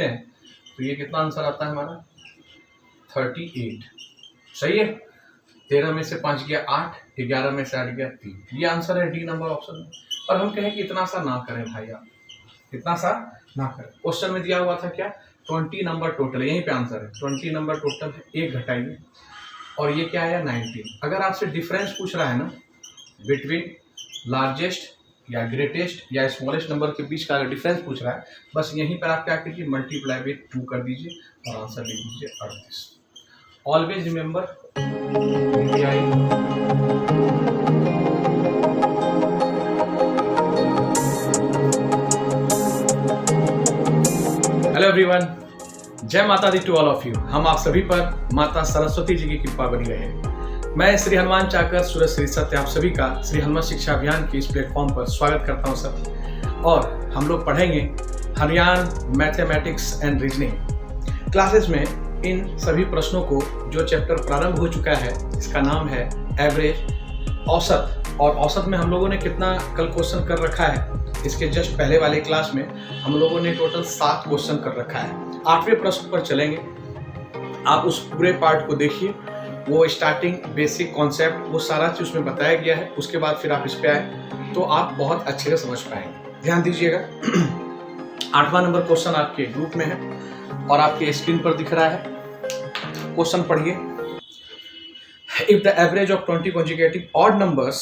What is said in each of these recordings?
निकालते हैं तो ये कितना आंसर आता है हमारा 38। सही है। 13 में से 5 गया 8, 11 में से 8 गया 3। ये आंसर है डी नंबर ऑप्शन में। और हम कहें कि इतना सा ना करें भाई, आप इतना सा ना करें। क्वेश्चन में दिया हुआ था क्या 20 नंबर टोटल, यहीं पे आंसर है 20 नंबर टोटल है, एक घटाइए और ये क्या आया 19। अगर आपसे डिफरेंस पूछ रहा है ना बिटवीन लार्जेस्ट या ग्रेटेस्ट या स्मॉलेस्ट नंबर के बीच का अगर डिफरेंस पूछ रहा है, बस यहीं पर आप क्या कीजिए मल्टीप्लाई विद 2 कर दीजिए और आंसर लिख दीजिए 38। ऑलवेज रिमेंबर हेलो एवरीवन, जय माता दी टू ऑल ऑफ यू। हम आप सभी पर माता सरस्वती जी की कृपा बनी रहे। मैं श्री हनुमान चाकर सूरज श्री सत्य आप सभी का श्री हनुमान शिक्षा अभियान के इस प्लेटफॉर्म पर स्वागत करता हूं सर। और हम लोग पढ़ेंगे Haryana mathematics and reasoning classes में इन सभी प्रश्नों को। जो चैप्टर प्रारंभ हो चुका है इसका नाम है एवरेज, औसत। और औसत में हम लोगों ने कितना कल क्वेश्चन कर रखा है, इसके जस्ट पहले वाले क्लास में हम लोगों ने टोटल 7 क्वेश्चन कर रखा है। 8वें प्रश्न पर चलेंगे। आप उस पूरे पार्ट को देखिए, वो स्टार्टिंग बेसिक कॉन्सेप्ट वो सारा चीज उसमें बताया गया है। उसके बाद फिर आप इस पे आए तो आप बहुत अच्छे से समझ पाएंगे। ध्यान दीजिएगा। 8वां नंबर क्वेश्चन आपके ग्रुप में है और आपके स्क्रीन पर दिख रहा है। क्वेश्चन पढ़िए। If the average of 20 consecutive odd numbers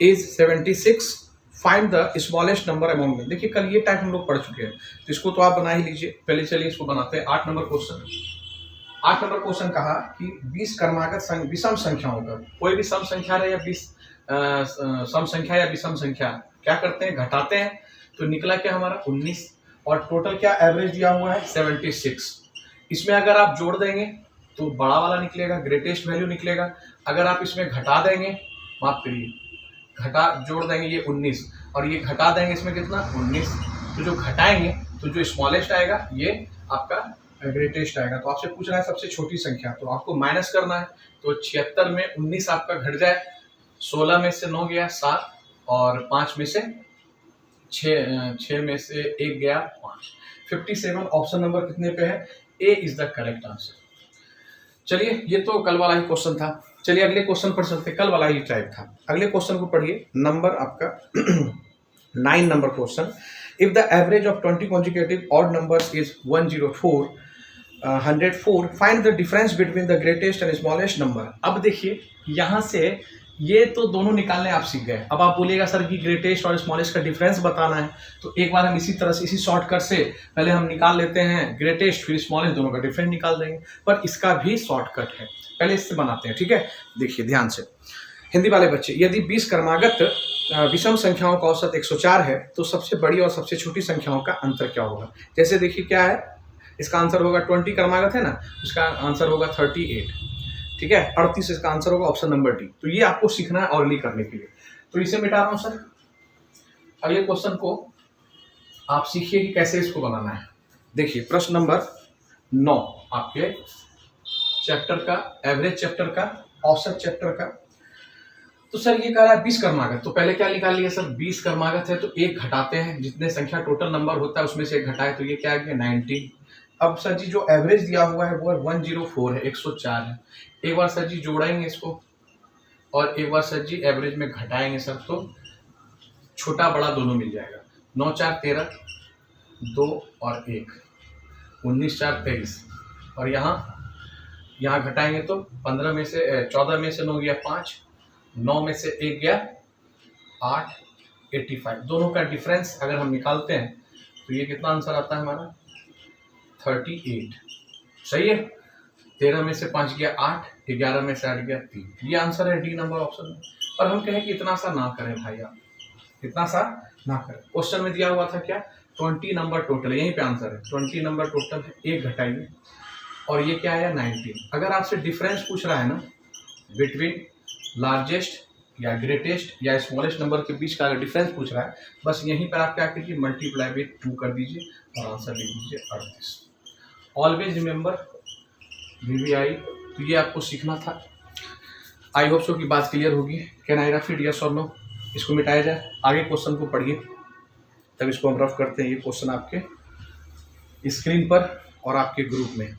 is 76, find the smallest number among them. देखिए कल ये टाइप हम लोग पढ़ चुके हैं तो इसको तो आप बना ही लीजिए। पहले चलिए इसको बनाते हैं। 8 नंबर क्वेश्चन। 8 नंबर क्वेश्चन कहा कि 20 क्रमागत विषम संख्याओं का, कोई भी सम संख्या रहे या सम संख्या या विषम संख्या क्या करते हैं घटाते हैं तो निकला क्या हमारा 19 और टोटल क्या एवरेज दिया हुआ है 76। इसमें अगर आप जोड़ देंगे तो बड़ा वाला निकलेगा, ग्रेटेस्ट वैल्यू निकलेगा। अगर आप इसमें घटा देंगे, माफ करिए जोड़ देंगे ये 19 और ये घटा देंगे इसमें कितना 19, तो जो घटाएंगे तो जो स्मॉलेस्ट आएगा ये आपका ग्रेटेस्ट आएगा। तो आपसे पूछ रहा है सबसे छोटी संख्या, तो आपको माइनस करना है। तो 76 में 19 आपका घट जाए, 16 में से 9 गया 7 और 5 में से 6 में से 1 गया 5। 57 ऑप्शन नंबर कितने पे है? A is the correct answer. चलिए ये तो कल वाला ही क्वेश्चन था। चलिए अगले क्वेश्चन पर चलते। कल वाला ही टाइप था। अगले क्वेश्चन को पढ़िए। नंबर आपका 9 number question. If the average of 20 consecutive odd numbers is 104, 104, find the difference between the greatest and smallest number. अब देखिए यहाँ से ये तो दोनों निकालने आप सीख गए। अब आप बोलिएगा सर कि ग्रेटेस्ट और स्मॉलेस्ट का डिफरेंस बताना है, तो एक बार हम इसी तरह से इसी शॉर्टकट से पहले हम निकाल लेते हैं ग्रेटेस्ट फिर स्मॉलेस्ट, दोनों का डिफरेंस निकाल देंगे। पर इसका भी शॉर्टकट है, पहले इससे बनाते हैं। ठीक है, देखिए ध्यान से। हिंदी वाले बच्चे, यदि 20 क्रमागत विषम संख्याओं का औसत 104 है तो सबसे बड़ी और सबसे छोटी संख्याओं का अंतर क्या होगा? जैसे देखिए क्या है, इसका आंसर होगा 20 क्रमागत है ना, उसका आंसर होगा 38। ठीक है, 38 इसका आंसर होगा ऑप्शन नंबर डी। तो ये आपको सीखना है ऑर्डरली करने के लिए। तो इसे मिटा रहा हूं सर। अगले क्वेश्चन को आप सीखिए कि कैसे इसको बनाना है। देखिए प्रश्न नंबर 9 आपके चैप्टर का, एवरेज चैप्टर का, औसत चैप्टर का। तो सर ये कह रहा है 20 क्रमागत, तो पहले क्या निकाल लिया सर? 20 क्रमागत है तो एक घटाते हैं, जितने संख्या टोटल नंबर होता है उसमें से एक घटाए तो ये क्या आ गया 19। अब सर जी जो एवरेज दिया हुआ है वो 104 है, 104 है। एक बार सर जी जोड़ेंगे इसको और एक बार सर जी एवरेज में घटाएंगे सर, तो छोटा बड़ा दोनों मिल जाएगा। 9 4 13, 2 और 1, 19 4 23 और यहाँ घटाएंगे तो 15 में से 14 में से 9 गया 5, 9 में से 1 गया 8, 85। दोनों का डिफरेंस अगर हम निकालते हैं तो ये कितना आंसर आता है हमारा 38। सही है। 13 में से 5 गया 8, 11 में से 8 गया 3। ये आंसर है डी नंबर ऑप्शन में। और हम कहें कि इतना सा ना करें भाई, आप इतना सा ना करें। क्वेश्चन में दिया हुआ था क्या 20 नंबर टोटल, यहीं पे आंसर है 20 नंबर टोटल है, एक घटाइए और ये क्या आया 19। अगर आपसे डिफरेंस पूछ रहा है ना बिटवीन लार्जेस्ट या ग्रेटेस्ट या स्मॉलेस्ट नंबर के बीच का अगर डिफरेंस पूछ रहा है, बस यहीं पर आप क्या कीजिए मल्टीप्लाई विद 2 कर दीजिए और आंसर लिख दीजिए 38। Always remember VVI। तो ये आपको सीखना था। आई होप सो की बात क्लियर होगी। Can I rough it, yes और नो? इसको मिटाया जाए। आगे क्वेश्चन को पढ़िए, तब इसको हम रफ करते हैं। ये क्वेश्चन आपके स्क्रीन पर और आपके ग्रुप में।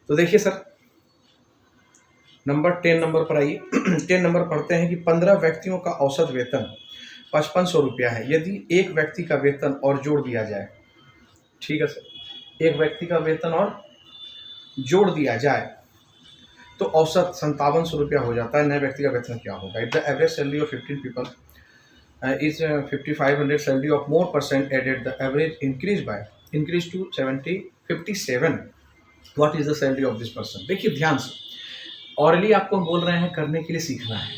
तो देखिए सर, नंबर 10 नंबर पर आइए। 10 नंबर पढ़ते हैं कि 15 व्यक्तियों का औसत वेतन 5500 रुपया है। यदि एक व्यक्ति का वेतन और जोड़ दिया जाए, ठीक है सर, एक व्यक्ति का वेतन और जोड़ दिया जाए तो औसत 5700 रुपया हो जाता है। नए व्यक्ति का वेतन क्या होगा? If the average salary of 15 people is 5500, salary of more percent added, the average increase to 57। What is the salary of this person? देखिए ध्यान से, ऑरली आपको बोल रहे हैं, करने के लिए सीखना है,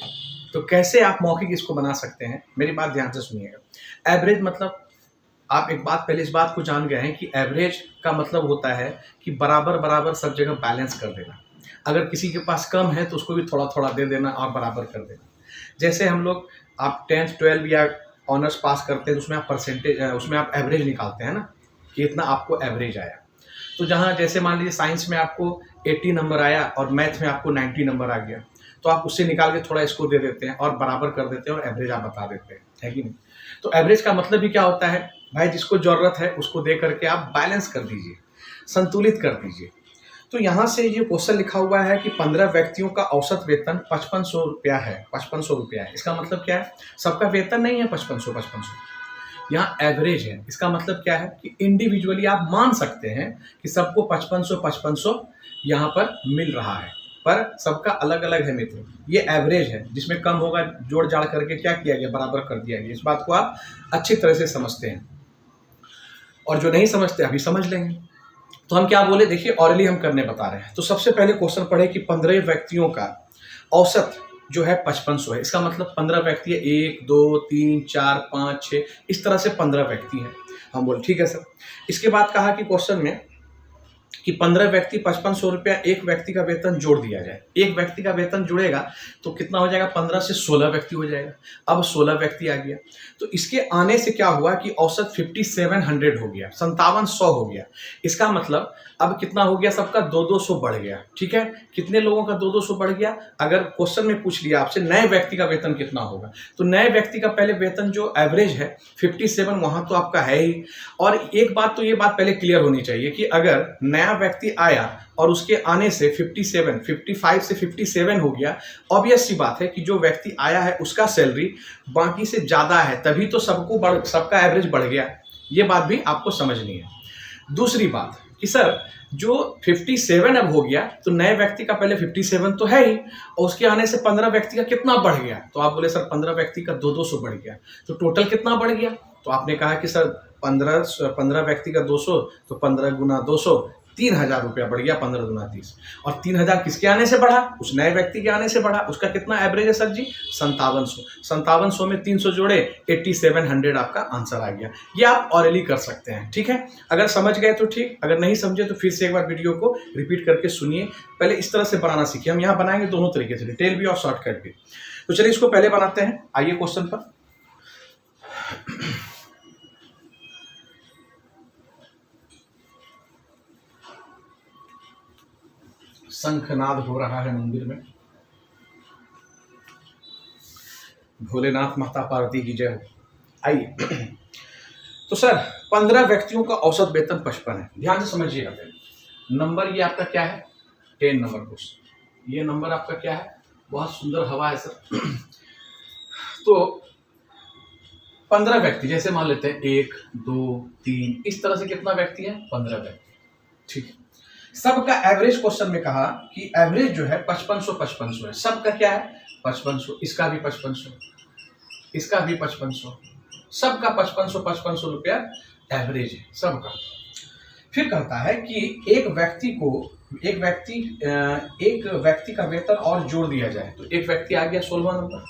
तो कैसे आप मौखिक इसको बना सकते हैं, मेरी बात ध्यान से सुनिएगा। एवरेज मतलब, आप एक बात पहले इस बात को जान गए हैं कि एवरेज का मतलब होता है कि बराबर बराबर सब जगह बैलेंस कर देना। अगर किसी के पास कम है तो उसको भी थोड़ा थोड़ा दे देना और बराबर कर देना। जैसे हम लोग, आप 10th 12 या ऑनर्स पास करते हैं तो उसमें आप परसेंटेज, उसमें आप एवरेज निकालते हैं ना कि इतना आपको एवरेज आया। तो जहाँ जैसे मान लीजिए साइंस में आपको 80 नंबर आया और मैथ में आपको 90 नंबर आ गया, तो आप उससे निकाल के थोड़ा इसको दे देते हैं और बराबर कर देते हैं और एवरेज आप बता देते हैं, है कि नहीं? तो एवरेज का मतलब भी क्या होता है भाई, जिसको जरूरत है उसको दे करके आप बैलेंस कर दीजिए, संतुलित कर दीजिए। तो यहाँ से ये क्वेश्चन लिखा हुआ है कि 15 व्यक्तियों का औसत वेतन 5500 रुपया है। 5500 रुपया है, इसका मतलब क्या है? सबका वेतन नहीं है 5500, यहाँ एवरेज है। इसका मतलब क्या है कि इंडिविजुअली आप मान सकते हैं कि सबको 5500 यहाँ पर मिल रहा है, पर सबका अलग अलग है मित्र। ये एवरेज है, जिसमें कम होगा जोड़ जाड़ करके क्या किया गया, बराबर कर दिया गया। इस बात को आप अच्छी तरह से समझते हैं, और जो नहीं समझते अभी समझ लेंगे। तो हम क्या बोले, देखिए ऑरली हम करने बता रहे हैं। तो सबसे पहले क्वेश्चन पढ़े कि 15 व्यक्तियों का औसत जो है 5500 है। इसका मतलब 15 व्यक्ति है, 1 2 3 4 5 6, इस तरह से 15 व्यक्ति हैं। हम बोले ठीक है सर। इसके बाद कहा कि क्वेश्चन में कि 15 व्यक्ति 5500 रुपया, एक व्यक्ति का वेतन जोड़ दिया जाए। एक व्यक्ति का वेतन जुड़ेगा तो कितना हो जाएगा? 15 से 16 व्यक्ति हो जाएगा। अब 16 व्यक्ति आ गया, तो इसके आने से क्या हुआ कि औसत 5700 हो गया, 5700 हो गया। इसका मतलब अब कितना हो गया? सबका 200 बढ़ गया। ठीक है, कितने लोगों का 200 बढ़ गया? अगर क्वेश्चन में पूछ लिया आपसे नए व्यक्ति का वेतन कितना होगा, तो नए व्यक्ति का पहले वेतन जो एवरेज है 57, वहां तो आपका है ही। और एक बात तो ये बात पहले क्लियर होनी चाहिए कि अगर नया व्यक्ति आया और उसके आने से 55 से 57 हो गया, ऑब्वियस सी बात है कि जो व्यक्ति आया है उसका सैलरी बाकी से ज्यादा है, तभी तो सबका एवरेज बढ़ गया। ये बात भी आपको समझनी है। दूसरी बात कि सर जो 57 अब हो गया, तो नए व्यक्ति का पहले 57 तो है ही, और उसके आने से 15 व्यक्ति का कितना बढ़ गया? तो आप बोले सर 15 व्यक्ति का 200 बढ़ गया, तो टोटल कितना बढ़ गया? तो आपने कहा कि सर 15 व्यक्ति का 200, तो 15 गुना 200 3000 रुपया बढ़ गया, 15 गुना 30। और 3000 किसके आने से बढ़ा? उस नए व्यक्ति के आने से बढ़ा। उसका कितना एवरेज है सर जी? 5700। 5700 में 300 जोड़े, 8700 आपका आंसर आ गया। ये आप ऑरली कर सकते हैं। ठीक है, अगर समझ गए तो ठीक, अगर नहीं समझे तो फिर से एक बार वीडियो को रिपीट करके सुनिए। पहले इस तरह से बनाना सीखिए। हम यहाँ बनाएंगे दोनों तरीके से, डिटेल भी और शॉर्टकट भी। तो चलिए इसको पहले बनाते हैं। आइए क्वेश्चन पर। शंखनाद हो रहा है मंदिर में। भोलेनाथ माता पार्वती की जय हो। आइए, तो सर 15 व्यक्तियों का औसत वेतन 55 है। ध्यान से समझिएगा। नंबर ये आपका क्या है? 10 नंबर क्वेश्चन। ये नंबर आपका क्या है? बहुत सुंदर हवा है सर। तो 15 व्यक्ति, जैसे मान लेते हैं 1 2 3, इस तरह से कितना व्यक्ति है? 15 व्यक्ति। ठीक है, सबका एवरेज क्वेश्चन में कहा कि एवरेज जो है 5500 है। सबका क्या है? 5500। इसका भी 5500, इसका भी 5500, सबका 5500 रुपया एवरेज है सबका। फिर कहता है कि एक व्यक्ति का वेतन और जोड़ दिया जाए। तो एक व्यक्ति आ गया 16 नंबर,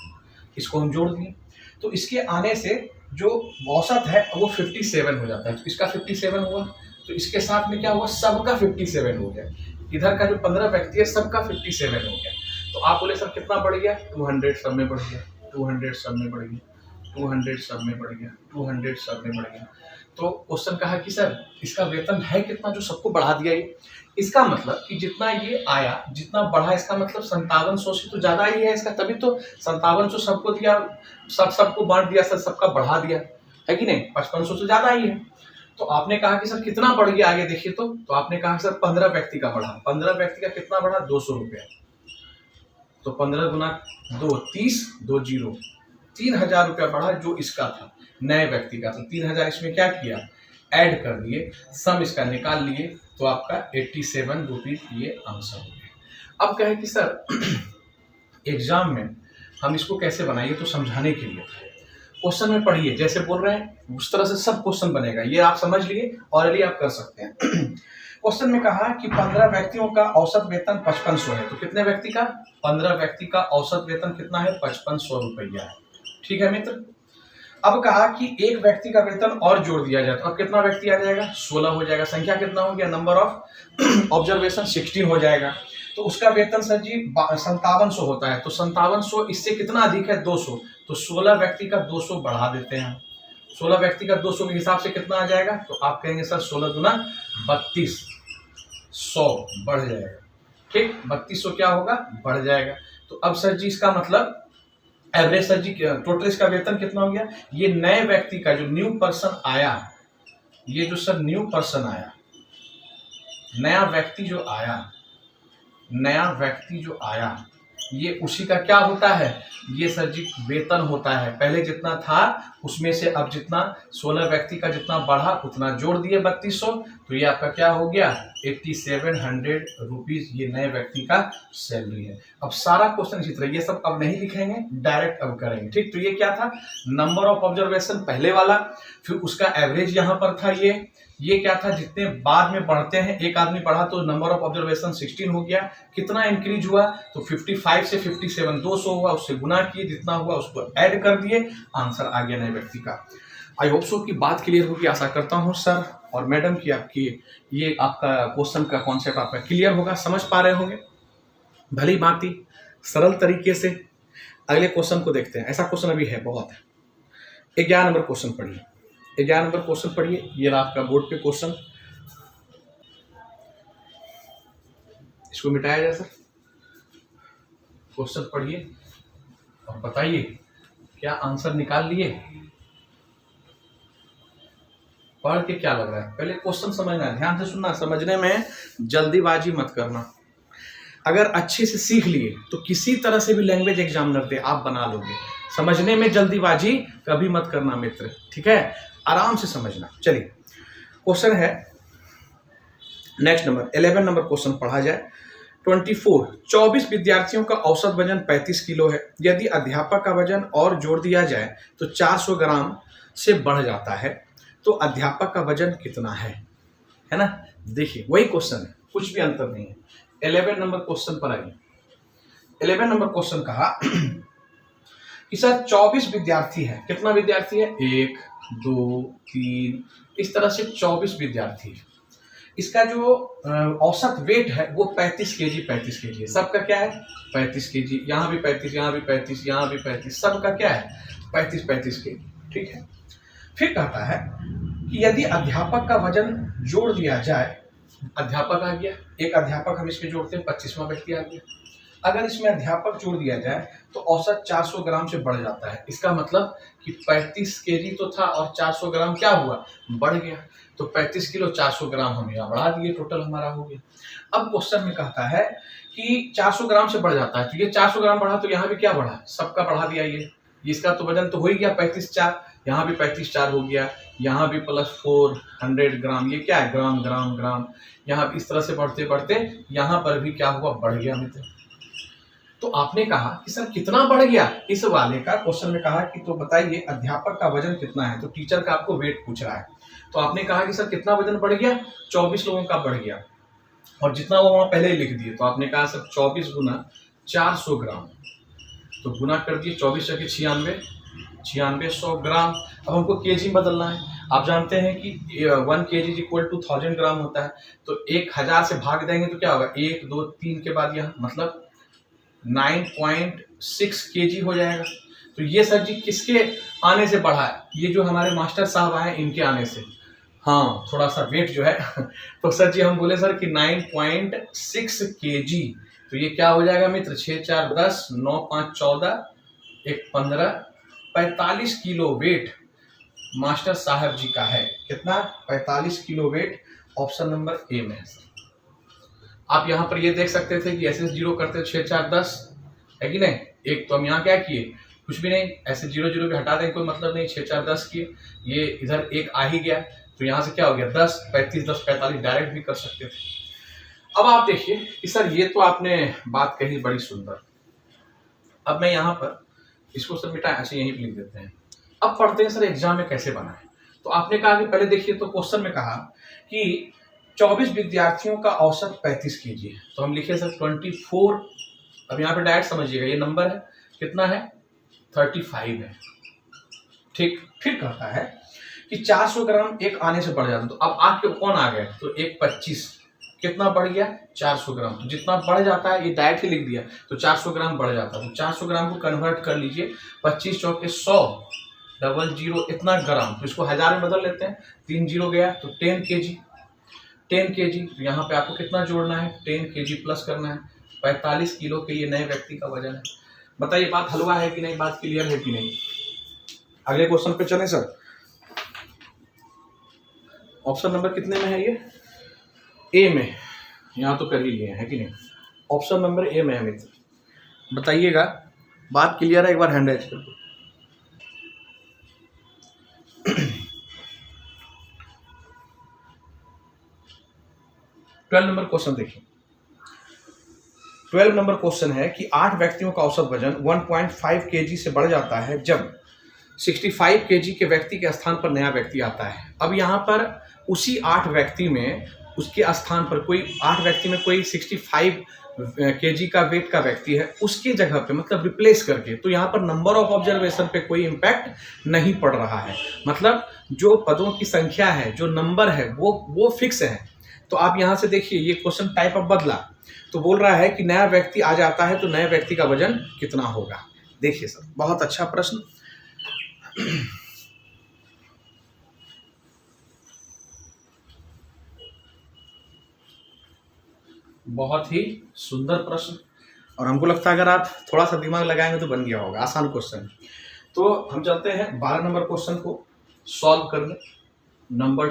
इसको हम जोड़ दिए, तो इसके आने से जो औसत है वो 57 हो जाता है। तो इसका 57 हुआ, तो इसके साथ में क्या हुआ? सबका 57 हो गया। इधर का जो 15 व्यक्ति है सबका 57 हो गया। तो आप बोले सर कितना बढ़ गया? 200 सब में बढ़ गया, 200 सब में बढ़ गया, 200 सब में बढ़ गया, 200 सब में बढ़ गया। तो क्वेश्चन कहा कि सर इसका वेतन है कितना जो सबको बढ़ा दिया ये? इसका मतलब कि जितना ये आया, जितना बढ़ा, इसका मतलब 5700 से तो ज्यादा ही है इसका, तभी तो 5700 सबको दिया, सबको बांट दिया सर, सबका बढ़ा दिया, है कि नहीं? 5500 से ज्यादा ही है। तो आपने कहा कि सर कितना बढ़ गया आगे देखिए, तो आपने कहा सर 15 व्यक्ति का बढ़ा। 15 व्यक्ति का कितना बढ़ा, 200 रुपया। तो 15 गुना 2, 30, 2 जीरो, 3000 रुपया बढ़ा जो इसका था, नए व्यक्ति का। तो 3000 इसमें क्या किया, ऐड कर दिए, सम इसका निकाल लिए, तो आपका 87 रुपीज ये आंसर हो गया। अब कहे कि सर एग्जाम में हम इसको कैसे बनाइए, तो समझाने के लिए क्वेश्चन में पढ़िए, जैसे बोल रहे हैं उस तरह से सब क्वेश्चन बनेगा, ये आप समझ लिए और ये आप कर सकते हैं। क्वेश्चन में कहा कि 15 व्यक्तियों का औसत वेतन 5500 है। तो कितने व्यक्ति का, 15 व्यक्ति का औसत वेतन कितना है, 5500 रुपया है। ठीक है मित्र। अब कहा कि एक व्यक्ति का वेतन और जोड़ दिया जाए, तो अब कितना व्यक्ति आ जाएगा, 16 हो जाएगा। संख्या कितना हो गया, नंबर ऑफ ऑब्जर्वेशन 16 हो जाएगा। तो उसका वेतन सर जी 5700 होता है। तो 5700 इससे कितना अधिक है, 200। तो 16 व्यक्ति का 200 बढ़ा देते हैं। 16 व्यक्ति का 200 के हिसाब से कितना आ जाएगा, तो आप कहेंगे सर 16 गुना 3200 बढ़ जाएगा। ठीक, 3200 क्या होगा, बढ़ जाएगा। तो अब सर जी इसका मतलब एवरेज सर जी टोटल इसका वेतन कितना हो गया, ये नए व्यक्ति का जो न्यू पर्सन आया, ये जो सर न्यू पर्सन आया, नया व्यक्ति जो आया, ये उसी का क्या होता है, ये सर जी वेतन होता है। पहले जितना था उसमें से अब जितना 16 व्यक्ति का जितना बढ़ा उतना जोड़ दिए 3200, तो ये आपका क्या हो गया, 8700 रुपीज ये नए व्यक्ति का सैलरी है। अब सारा क्वेश्चन इसी तरह, ये सब अब नहीं लिखेंगे, डायरेक्ट अब करेंगे। ठीक, तो ये क्या था, नंबर ऑफ ऑब्जर्वेशन पहले वाला, फिर उसका एवरेज यहाँ पर था, ये क्या था, जितने बाद में बढ़ते हैं, एक आदमी बढ़ा तो नंबर ऑफ ऑब्जर्वेशन 16 हो गया। कितना इंक्रीज हुआ, तो 55 से 57 200 हुआ, उससे गुना किए, जितना हुआ उसको ऐड कर दिए, आंसर आ गया नए व्यक्ति का। आई होप सो की बात क्लियर होगी, आशा करता हूँ सर और मैडम की आपकी ये आपका क्वेश्चन का कॉन्सेप्ट आपका क्लियर होगा, समझ पा रहे होंगे भली भांति सरल तरीके से। अगले क्वेश्चन को देखते हैं, ऐसा क्वेश्चन अभी है बहुत है। 11 नंबर क्वेश्चन पढ़िए, 11 नंबर क्वेश्चन पढ़िए, ये रहा आपका बोर्ड पे क्वेश्चन। इसको मिटाया जाए सर, क्वेश्चन पढ़िए और बताइए क्या आंसर निकाल लिए, पढ़ के क्या लग रहा है। पहले क्वेश्चन समझना है, ध्यान से सुनना, समझने में जल्दीबाजी मत करना। अगर अच्छे से सीख लिए तो किसी तरह से भी लैंग्वेज एग्जामिनर दे आप बना लोगे। समझने में जल्दीबाजी कभी मत करना मित्र, ठीक है, आराम से समझना। चलिए क्वेश्चन है नेक्स्ट नंबर 11 नंबर क्वेश्चन पढ़ा जाए। 24 विद्यार्थियों का औसत वजन 35 किलो है। यदि अध्यापक का वजन और जोड़ दिया जाए तो 400 ग्राम से बढ़ जाता है, तो अध्यापक का वजन कितना है ना। देखिए वही क्वेश्चन है, कुछ भी अंतर नहीं है। 11 नंबर क्वेश्चन पर आइए। 11 नंबर क्वेश्चन कहा कि सर 24 विद्यार्थी है। कितना विद्यार्थी है, 1 2 3, इस तरह से 24 विद्यार्थी है। इसका जो औसत वेट है वो 35 केजी है। सबका क्या है, 35 केजी, यहाँ भी 35, यहाँ भी 35, यहाँ भी 35, सबका क्या है 35 केजी। ठीक है, फिर कहता है कि यदि अध्यापक का वजन जोड़ दिया जाए, अध्यापक आ गया, एक अध्यापक हम इसमें जोड़ते हैं, 25वां व्यक्ति आ गया। अगर इसमें अध्यापक जोड़ दिया जाए तो औसत 400 ग्राम से बढ़ जाता है। इसका मतलब कि 35 केजी तो था और 400 ग्राम क्या हुआ, बढ़ गया। तो 35 किलो 400 ग्राम हम यहाँ बढ़ा दिए, टोटल हमारा हो गया। अब क्वेश्चन में कहता है कि 400 ग्राम से बढ़ जाता है, तो ये 400 ग्राम बढ़ा तो यहाँ भी क्या बढ़ा, सबका बढ़ा दिया। ये इसका तो वजन तो हो ही गया 35 4, यहाँ भी 35 4 हो गया, यहाँ भी प्लस 400 ग्राम, ये क्या है ग्राम ग्राम ग्राम, यहाँ इस तरह से बढ़ते बढ़ते यहाँ पर भी क्या हुआ, बढ़ गया मित्र। तो आपने कहा कि सर कितना बढ़ गया, इस वाले का क्वेश्चन में कहा कि तो बताइए अध्यापक का वजन कितना है। तो टीचर का आपको वेट पूछ रहा है, तो आपने कहा कि सर कितना वजन बढ़ गया, 24 लोगों का बढ़ गया, और जितना वो वहां पहले ही लिख दिए। तो आपने कहा सर 24 गुना 400 ग्राम, तो गुना कर दिए 24 के 9600 ग्राम। अब हमको केजी में बदलना है। आप जानते हैं कि 1 kg इक्वल टू 1000 ग्राम होता है। तो 1000 से भाग देंगे तो क्या होगा, 1 2 3 के बाद यहाँ मतलब 9.6 kg हो जाएगा। तो ये सर जी किसके आने से बढ़ा है, ये जो हमारे मास्टर साहब आए इनके आने से, हाँ थोड़ा सा वेट जो है तो सर जी हम बोले सर कि 9.6 kg। तो ये क्या हो जाएगा मित्र, 6 4 10, 9 5 14, 1 15, 45 किलो वेट मास्टर साहब जी का है। कितना? 45 kilo weight option number A में है सर। आप यहाँ पर ये देख सकते थे कि ऐसे 0 करते 6 4 10 है कि नहीं। एक तो हम यहाँ क्या किए, कुछ भी नहीं, ऐसे 0 0 भी हटा दें कोई मतलब नहीं, 6 4 10 किए, ये इधर एक आ ही गया, तो यहाँ से क्या हो गया 10 35 10 45 डायरेक्ट भी कर सकते थे। अब आप देखिए कि सर ये तो आपने बात कही बड़ी सुंदर। अब मैं यहाँ पर इसको सर मिटा ऐसे यहीं लिख देते हैं। अब पढ़ते हैं सर एग्जाम में कैसे बना है। तो आपने कहा कि पहले देखिए, तो क्वेश्चन में कहा कि 24 विद्यार्थियों का औसत 35 कीजिए, तो हम लिखे सर 24। अब यहाँ पे डायरेक्ट समझिएगा, ये नंबर है कितना है 35 है, ठीक। फिर कहता है कि 400 ग्राम एक आने से बढ़ जाता, तो अब आके कौन आ गया, तो एक 25 कितना बढ़ गया 400 ग्राम। तो जितना बढ़ जाता है ये डायरेक्ट ही लिख दिया, तो 400 ग्राम बढ़ जाता है। तो 400 ग्राम को कन्वर्ट कर लीजिए, 25 चौके 100 डबल 0 इतना ग्राम, तो इसको हजार में बदल लेते हैं, 3 0 गया तो 10 केजी। 10 केजी, तो यहाँ पे आपको कितना जोड़ना है 10 केजी प्लस करना है 45 किलो के ये नए व्यक्ति का वजन है। बताइए बात हलवा है कि नहीं, बात क्लियर है कि नहीं। अगले क्वेश्चन पे चलें सर। ऑप्शन नंबर कितने में है ये, ए में, यहाँ तो कर ही लिए है कि नहीं। ऑप्शन नंबर ए में है मित्र, बताइएगा बात क्लियर है, एक बार हैंड राइज कर दो। 12 नंबर क्वेश्चन देखिए। 12 नंबर क्वेश्चन है कि 8 व्यक्तियों का औसत वजन 1.5 केजी से बढ़ जाता है जब 65 केजी के व्यक्ति के स्थान पर नया व्यक्ति आता है। अब यहाँ पर उसी 8 व्यक्ति में उसके स्थान पर कोई 8 व्यक्ति में कोई 65 केजी का वेट का व्यक्ति है, उसके जगह पे मतलब रिप्लेस करके, तो यहाँ पर नंबर ऑफ ऑब्जर्वेशन पे कोई इम्पैक्ट नहीं पड़ रहा है। मतलब जो पदों की संख्या है, जो नंबर है वो फिक्स है। तो आप यहाँ से देखिए ये क्वेश्चन टाइप अब बदला, तो बोल रहा है कि नया व्यक्ति आ जाता है तो नए व्यक्ति का वजन कितना होगा। देखिए सर बहुत अच्छा प्रश्न, बहुत ही सुंदर प्रश्न, और हमको लगता है अगर आप थोड़ा सा दिमाग लगाएंगे तो बन गया होगा, आसान क्वेश्चन। तो हम चलते हैं 12 नंबर क्वेश्चन को सॉल्व करने। नंबर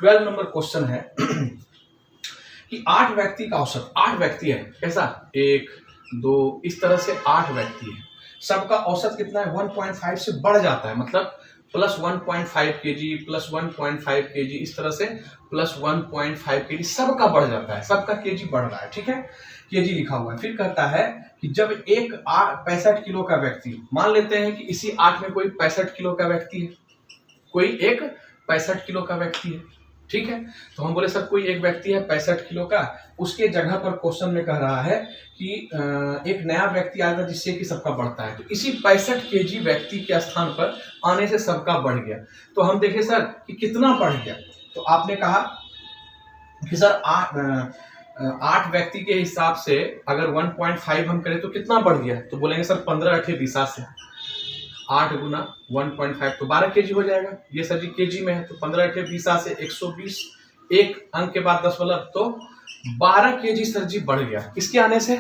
12 नंबर क्वेश्चन है कि 8 व्यक्ति का औसत, 8 व्यक्ति है, कैसा 1 2 इस तरह से 8 व्यक्ति है, सबका औसत कितना है 1.5 से बढ़ जाता है, मतलब प्लस 1.5 केजी प्लस 1.5 केजी इस तरह से प्लस 1.5 केजी सबका बढ़ जाता है, सबका केजी बढ़ रहा है, ठीक है, केजी लिखा हुआ है। फिर कहता है कि जब एक 65 किलो का व्यक्ति, मान लेते हैं कि इसी 8 में कोई 65 किलो का व्यक्ति है, कोई एक 65 किलो का व्यक्ति है, ठीक है। तो हम बोले सर कोई एक व्यक्ति है 65 किलो का, उसके जगह पर क्वेश्चन में कह रहा है कि एक नया व्यक्ति आएगा जिससे कि सबका बढ़ता है, तो इसी 65 केजी व्यक्ति के स्थान पर आने से सबका बढ़ गया। तो हम देखें सर कि कितना बढ़ गया, तो आपने कहा कि सर 8 व्यक्ति के हिसाब से अगर 1.5 हम करें तो कितना बढ़ गया, तो बोलेंगे सर 15 × 20 से 8 गुना 1.5 तो 12 केजी हो जाएगा। ये सर जी केजी में है, तो 15 × 20 से 120, एक अंक के बाद 10 वाला, तो 12 केजी सर जी बढ़ गया किसके आने से,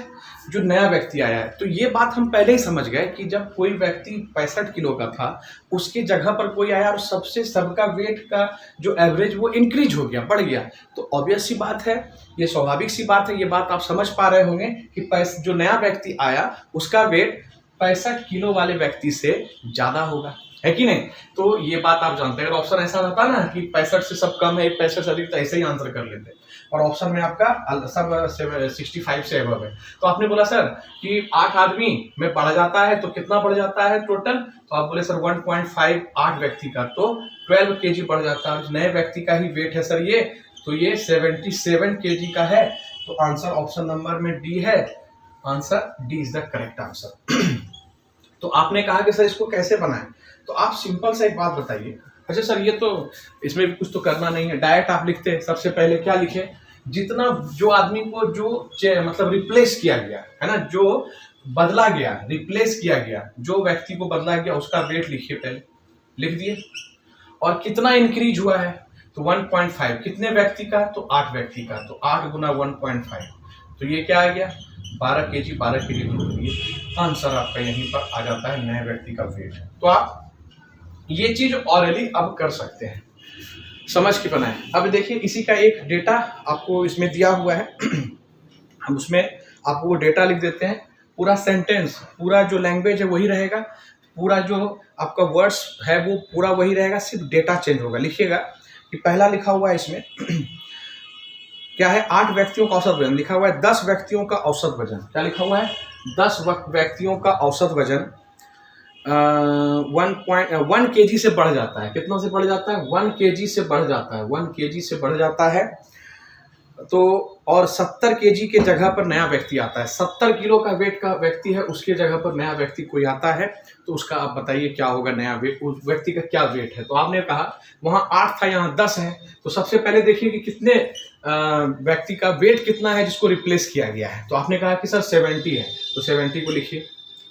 जो नया व्यक्ति आया है। तो ये बात हम पहले ही समझ गए कि जब कोई व्यक्ति 65 किलो का था उसके जगह पर कोई आया और सबका वेट का जो एवरेज वो इंक्रीज हो गया, बढ़ गया, तो ऑब्वियस सी बात है, ये स्वाभाविक सी बात है, ये बात आप समझ पा रहे होंगे कि जो नया व्यक्ति आया उसका वेट 65 किलो वाले व्यक्ति से ज्यादा होगा, है कि नहीं। तो ये बात आप जानते हैं। अगर ऑप्शन ऐसा रहता ना कि 65 से सब कम है 65 से अधिक, तो ऐसे ही आंसर कर लेते, और ऑप्शन में आपका सब 65 से अबव है। तो आपने बोला सर कि 8 आदमी में बढ़ जाता है तो कितना बढ़ जाता है टोटल, तो आप बोले सर 1.5 8 व्यक्ति का तो 12 केजी बढ़ जाता है। नए व्यक्ति का ही वेट है सर ये, तो ये 77 केजी का है, तो आंसर ऑप्शन नंबर में डी है, answer D is the correct answer. तो आपने कहा कि सर इसको कैसे बनाएं, तो आप सिंपल सा एक बात बताइए। अच्छा सर ये तो इसमें भी कुछ तो करना नहीं है, डायरेक्ट आप लिखते, सबसे पहले क्या लिखे, जितना जो आदमी को जो मतलब रिप्लेस किया गया है ना, जो बदला गया, रिप्लेस किया गया, जो व्यक्ति को बदला गया उसका वेट लिखिए, पहले लिख दिए, और कितना इंक्रीज हुआ है, तो 1.5, कितने व्यक्ति का, तो 8 व्यक्ति का, तो 8 गुना 1.5, तो ये क्या आ गया 12 केजी, 12 केजी जोड़ दिए, आंसर आपका यहीं पर आ जाता है नए व्यक्ति का वेट। तो आप ये चीज ऑरली अब कर सकते हैं, समझ के बनाए। अब देखिए इसी का एक डेटा आपको इसमें दिया हुआ है हम उसमें आपको वो डेटा लिख देते हैं। पूरा सेंटेंस, पूरा जो लैंग्वेज है वही रहेगा, पूरा जो आपका वर्ड्स है वो पूरा वही रहेगा, सिर्फ डेटा चेंज होगा। लिखिएगा कि पहला लिखा हुआ है इसमें क्या है, 8 व्यक्तियों का औसत वजन। लिखा हुआ है 10 व्यक्तियों का औसत वजन। क्या लिखा हुआ है, 10 व्यक्तियों का औसत वजन 1 kg से बढ़ जाता है। कितना से बढ़ जाता है, 1 kg से बढ़ जाता है, 1 kg से बढ़ जाता है। तो और 70 kg के जगह पर नया व्यक्ति आता है, 70 किलो का वेट का व्यक्ति है, उसके जगह पर नया व्यक्ति कोई आता है, तो उसका आप बताइए क्या होगा नया वेट, उस व्यक्ति का क्या वेट है। तो आपने कहा वहां 8 था, यहाँ 10 है, तो सबसे पहले देखिए कि कितने व्यक्ति का वेट कितना है जिसको रिप्लेस किया गया है। तो आपने कहा कि सर 70 है, तो 70 को लिखिए,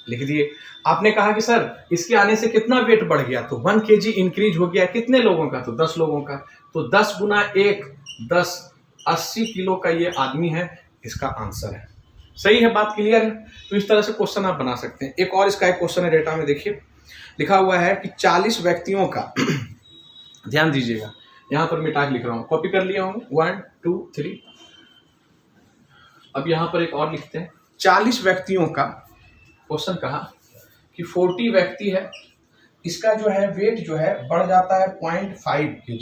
लिख दिए। आपने कहा कि सर इसके आने से कितना वेट बढ़ गया, तो 1 kg इंक्रीज हो गया, कितने लोगों का, तो 10 लोगों का। तो 10 गुना 1 10, 80 किलो का ये आदमी है, इसका आंसर है। सही है, बात क्लियर है। तो इस तरह से क्वेश्चन आप बना सकते हैं। एक और इसका एक क्वेश्चन है डेटा में, देखिए लिखा हुआ है कि 40 व्यक्तियों का ध्यान दीजिएगा, यहां पर मिटा के लिख रहा हूं, कॉपी कर लिया हूं 1 2 3। अब यहां पर एक और लिखते हैं, 40 व्यक्तियों का क्वेश्चन कहा कि 40 व्यक्ति है, इसका जो है वेट जो है बढ़ जाता है 0.5 kg,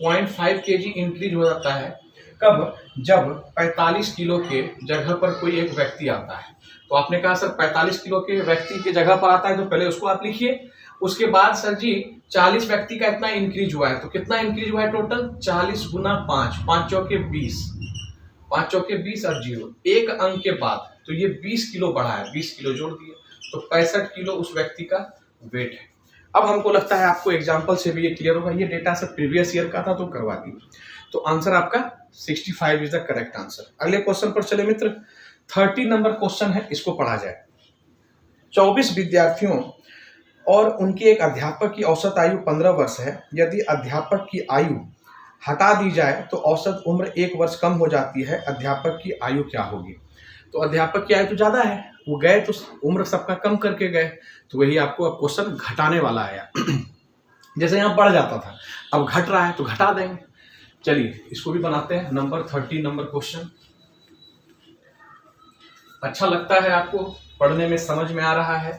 0.5 kg इंक्रीज हो जाता है। कब, जब 45 किलो के जगह पर कोई एक व्यक्ति आता है। तो आपने कहा सर 45 किलो के व्यक्ति के जगह पर आता है, तो पहले उसको आप लिखिए। उसके बाद सर जी 40 व्यक्ति का इतना इंक्रीज हुआ है, तो कितना इंक्रीज हुआ है टोटल, 40 गुना 5, 5 चौके 20, 5 चौके 20 और 0 एक अंक के बाद, तो ये 20 किलो बढ़ा है, 20 किलो जोड़ दिए, तो 65 किलो उस व्यक्ति का वेट है। अब हमको लगता है आपको एग्जाम्पल से भी ये क्लियर होगा। ये डेटा सब प्रीवियस ईयर का था, तो करवा दी, तो आंसर आपका 65 इज द करेक्ट आंसर। अगले क्वेश्चन पर चले मित्र, 30 नंबर क्वेश्चन है, इसको पढ़ा जाए। 24 विद्यार्थियों और उनके एक अध्यापक की औसत आयु 15 वर्ष है। यदि अध्यापक की आयु हटा दी जाए तो औसत उम्र 1 वर्ष कम हो जाती है, अध्यापक की आयु क्या होगी। तो अध्यापक की आयु तो ज्यादा है, वो गए तो उम्र सबका कम करके गए, तो वही आपको अब क्वेश्चन घटाने वाला आया जैसे यहाँ बढ़ जाता था, अब घट रहा है तो घटा देंगे। चलिए इसको भी बनाते हैं। नंबर 30 नंबर क्वेश्चन अच्छा लगता है आपको, पढ़ने में समझ में आ रहा है,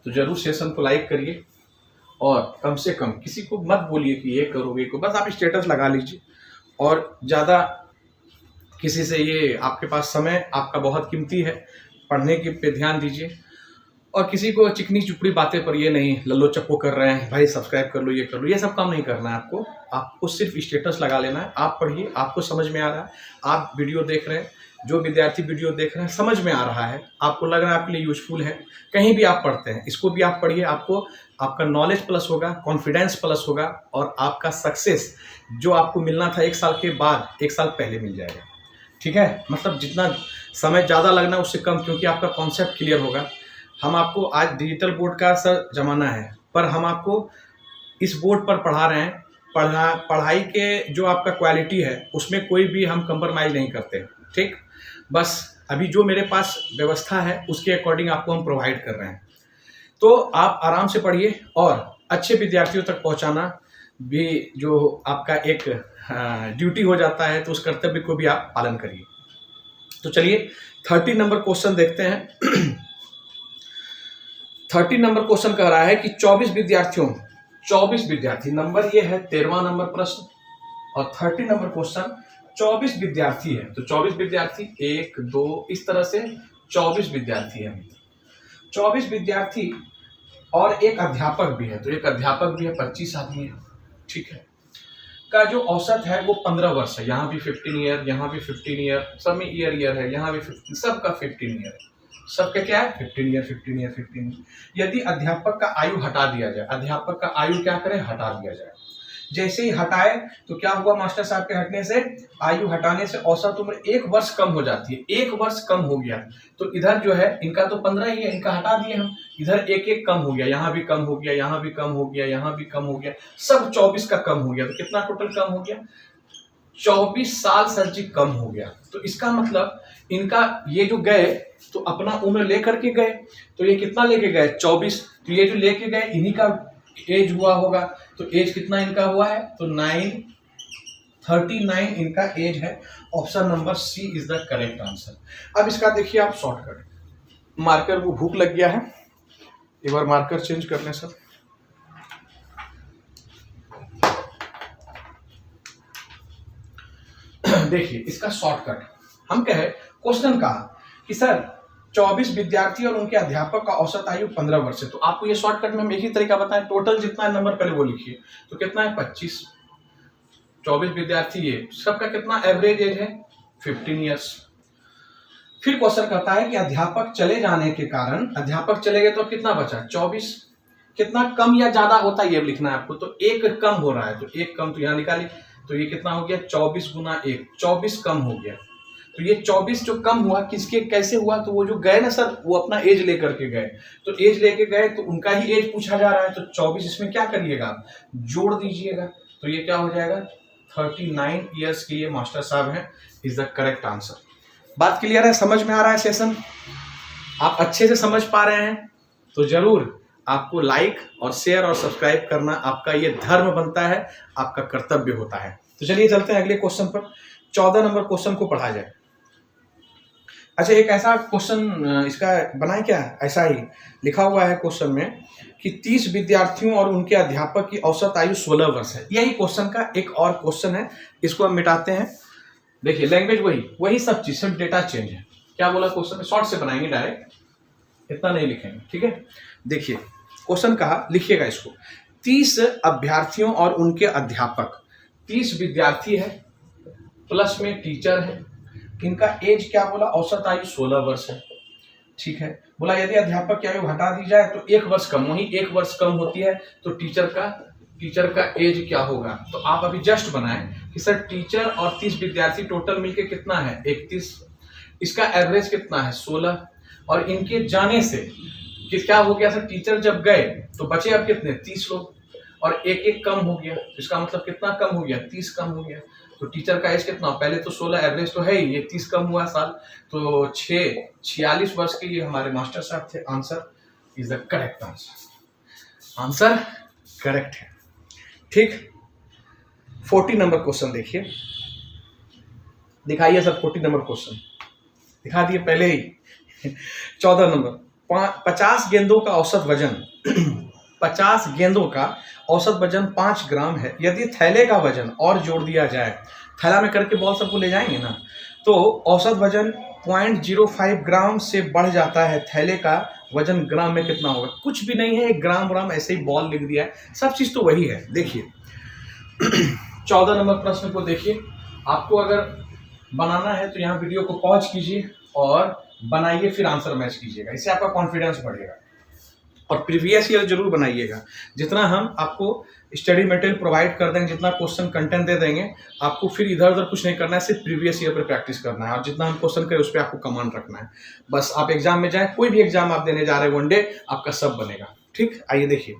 तो जरूर सेशन को लाइक करिए और कम से कम किसी को मत बोलिए कि ये करोगे को, बस आप स्टेटस लगा लीजिए और ज़्यादा किसी से, ये आपके पास समय आपका बहुत कीमती है, पढ़ने के पे ध्यान दीजिए। और किसी को चिकनी चुपड़ी बातें पर ये नहीं लल्लो चप्पो कर रहे हैं भाई सब्सक्राइब कर लो, ये कर लो, ये सब काम नहीं करना है आपको। आपको सिर्फ स्टेटस लगा लेना है। आप पढ़िए, आपको समझ में आ रहा है, आप वीडियो देख रहे हैं, जो विद्यार्थी वीडियो देख रहे हैं समझ में आ रहा है, आपको लग रहा है आपके लिए यूजफुल है, कहीं भी आप पढ़ते हैं इसको भी आप पढ़िए। आपको आपका नॉलेज प्लस होगा, कॉन्फिडेंस प्लस होगा, और आपका सक्सेस जो आपको मिलना था 1 साल के बाद 1 साल पहले मिल जाएगा। ठीक है, मतलब जितना समय ज़्यादा लगना उससे कम, क्योंकि आपका कॉन्सेप्ट क्लियर होगा। हम आपको आज डिजिटल बोर्ड का सर जमाना है, पर हम आपको इस बोर्ड पर पढ़ा रहे हैं। पढ़ाई के जो आपका क्वालिटी है उसमें कोई भी हम कंप्रोमाइज़ नहीं करते। ठीक, बस अभी जो मेरे पास व्यवस्था है उसके अकॉर्डिंग आपको हम प्रोवाइड कर रहे हैं। तो आप आराम से पढ़िए और अच्छे विद्यार्थियों तक पहुंचाना भी जो आपका एक ड्यूटी हो जाता है, तो उस कर्तव्य को भी आप पालन करिए। तो चलिए 30 नंबर क्वेश्चन देखते हैं। 30 नंबर क्वेश्चन कह रहा है कि 24 विद्यार्थी, नंबर ये है 13वां नंबर प्रश्न, और 30 नंबर क्वेश्चन 24 विद्यार्थी है। तो 24 विद्यार्थी 1 2 इस तरह से 24 विद्यार्थी है, 24 विद्यार्थी और एक अध्यापक भी है, तो एक अध्यापक भी है, 25 आदमी है। ठीक है, का जो औसत है वो 15 वर्ष है। यहाँ भी 15 ईयर, यहाँ भी 15 ईयर, सब में ईयर है, यहाँ भी 15, सबका 15 ईयर है, सबका क्या है 15 ईयर 15 ईयर 15 ईयर। यदि अध्यापक का आयु हटा दिया जाए, अध्यापक का आयु क्या करें, हटा दिया जाए। जैसे ही हटाए तो क्या हुआ, मास्टर साहब के हटने से, आयु हटाने से औसत उम्र 1 वर्ष कम हो जाती है। 1 वर्ष कम हो गया, तो इधर जो है इनका तो 15 ही है, इनका हटा दिए हम, इधर 1 कम हो गया, यहाँ भी कम हो गया, यहाँ भी कम हो गया, यहाँ भी कम हो गया, सब 24 का कम हो गया। तो कितना टोटल कम हो गया, 24 साल सर जी कम हो गया। तो इसका मतलब इनका ये जो गए तो अपना उम्र लेकर के गए, तो ये कितना लेके गए 24, तो ये जो लेके गए इन्हीं का एज हुआ होगा, तो एज कितना इनका हुआ है, तो 39 इनका एज है। Option number C is the correct answer. अब इसका देखिए आप शॉर्टकट, मार्कर को भूख लग गया है, एक बार मार्कर चेंज कर लें सर। देखिए इसका शॉर्टकट हम कहे, क्वेश्चन कहा कि सर 24 विद्यार्थी और उनके अध्यापक का औसत आयु 15 वर्ष है, तो आपको ये शॉर्टकट में हम एक ही तरीका बताएं, टोटल जितना नंबर पहले वो लिखिए, तो कितना है 25, 24 विद्यार्थी, ये सबका कितना एवरेज एज है 15 ईयर्स। फिर क्वेश्चन कहता है कि अध्यापक चले जाने के कारण, अध्यापक चले गए तो कितना बचा 24, कितना कम या ज्यादा होता है ये लिखना है आपको, तो एक कम हो रहा है, तो एक कम, तो यहां निकाली, तो ये कितना हो गया 24 गुना 1, 24 कम हो गया। तो ये 24 जो कम हुआ किसके कैसे हुआ, तो वो जो गए ना सर वो अपना एज लेकर के गए, तो एज लेके गए तो उनका ही एज पूछा जा रहा है, तो 24 इसमें क्या करिएगा जोड़ दीजिएगा, तो ये क्या हो जाएगा 39 ईयर्स के ये मास्टर साहब हैं, इज द करेक्ट आंसर। बात क्लियर है, समझ में आ रहा है सेशन, आप अच्छे से समझ पा रहे हैं, तो जरूर आपको लाइक और शेयर और सब्सक्राइब करना आपका ये धर्म बनता है, आपका कर्तव्य होता है। तो चलिए चलते हैं अगले क्वेश्चन पर, 14 नंबर क्वेश्चन को पढ़ा जाए। अच्छा, एक ऐसा क्वेश्चन इसका बनाए क्या, ऐसा ही लिखा हुआ है क्वेश्चन में कि 30 विद्यार्थियों और उनके अध्यापक की औसत आयु 16 वर्ष है। यही क्वेश्चन का एक और क्वेश्चन है, इसको हम मिटाते हैं। देखिए लैंग्वेज वही सब चीज, सिर्फ डेटा चेंज है। क्या बोला क्वेश्चन में, शॉर्ट से बनाएंगे डायरेक्ट, इतना नहीं लिखेंगे, ठीक है। देखिए क्वेश्चन कहा, लिखिएगा इसको, 30 अभ्यर्थियों और उनके अध्यापक, 30 विद्यार्थी है प्लस में टीचर है, इनका एज क्या बोला, औसत आयु 16 वर्ष है, ठीक है। बोला यदि अध्यापक की आयु हटा दी जाए तो 1 वर्ष कम, वही 1 वर्ष कम होती है, तो टीचर का एज क्या होगा, तो आप अभी जस्ट बनाएं कि सर टीचर और 30 विद्यार्थी टोटल मिलके कितना है 31, इसका एवरेज कितना है 16, और इनके जाने से कि क्या हो गया सर, टीचर जब गए तो बचे अब कितने 30 लोग, और एक कम हो गया, तो इसका मतलब कितना कम हो गया 30 कम हो गया। तो टीचर का एज कितना, पहले तो 16 एवरेज तो है ही, ये 30 कम हुआ साल, तो 46 वर्ष के ये हमारे मास्टर साहब थे। Answer is the correct answer, answer correct है, ठीक। 40 नंबर क्वेश्चन देखिए, दिखाइए सर 40 नंबर क्वेश्चन दिखा दिए पहले ही। 14 नंबर, 50 गेंदों का औसत वजन 50 गेंदों का औसत वजन 5 ग्राम है, यदि थैले का वजन और जोड़ दिया जाए, थैला में करके बॉल सबको ले जाएंगे ना, तो औसत वजन 0.05 ग्राम से बढ़ जाता है, थैले का वजन ग्राम में कितना होगा, कुछ भी नहीं है, ग्राम ऐसे ही बॉल लिख दिया है, सब चीज तो वही है। देखिए 14 नंबर प्रश्न को देखिए, आपको अगर बनाना है तो यहाँ वीडियो को पॉज कीजिए और बनाइए, फिर आंसर मैच कीजिएगा, इससे आपका कॉन्फिडेंस बढ़ेगा। और प्रीवियस ईयर जरूर बनाइएगा, जितना हम आपको स्टडी मटेरियल प्रोवाइड कर देंगे, जितना क्वेश्चन कंटेंट दे देंगे, आपको फिर इधर उधर कुछ नहीं करना है, सिर्फ प्रीवियस ईयर पर प्रैक्टिस करना है, और जितना हम क्वेश्चन करें उस पर आपको कमांड रखना है। बस आप एग्जाम में जाए, कोई भी एग्जाम आप देने जा रहे हैं वनडे, आपका सब बनेगा, ठीक। आइए देखिए,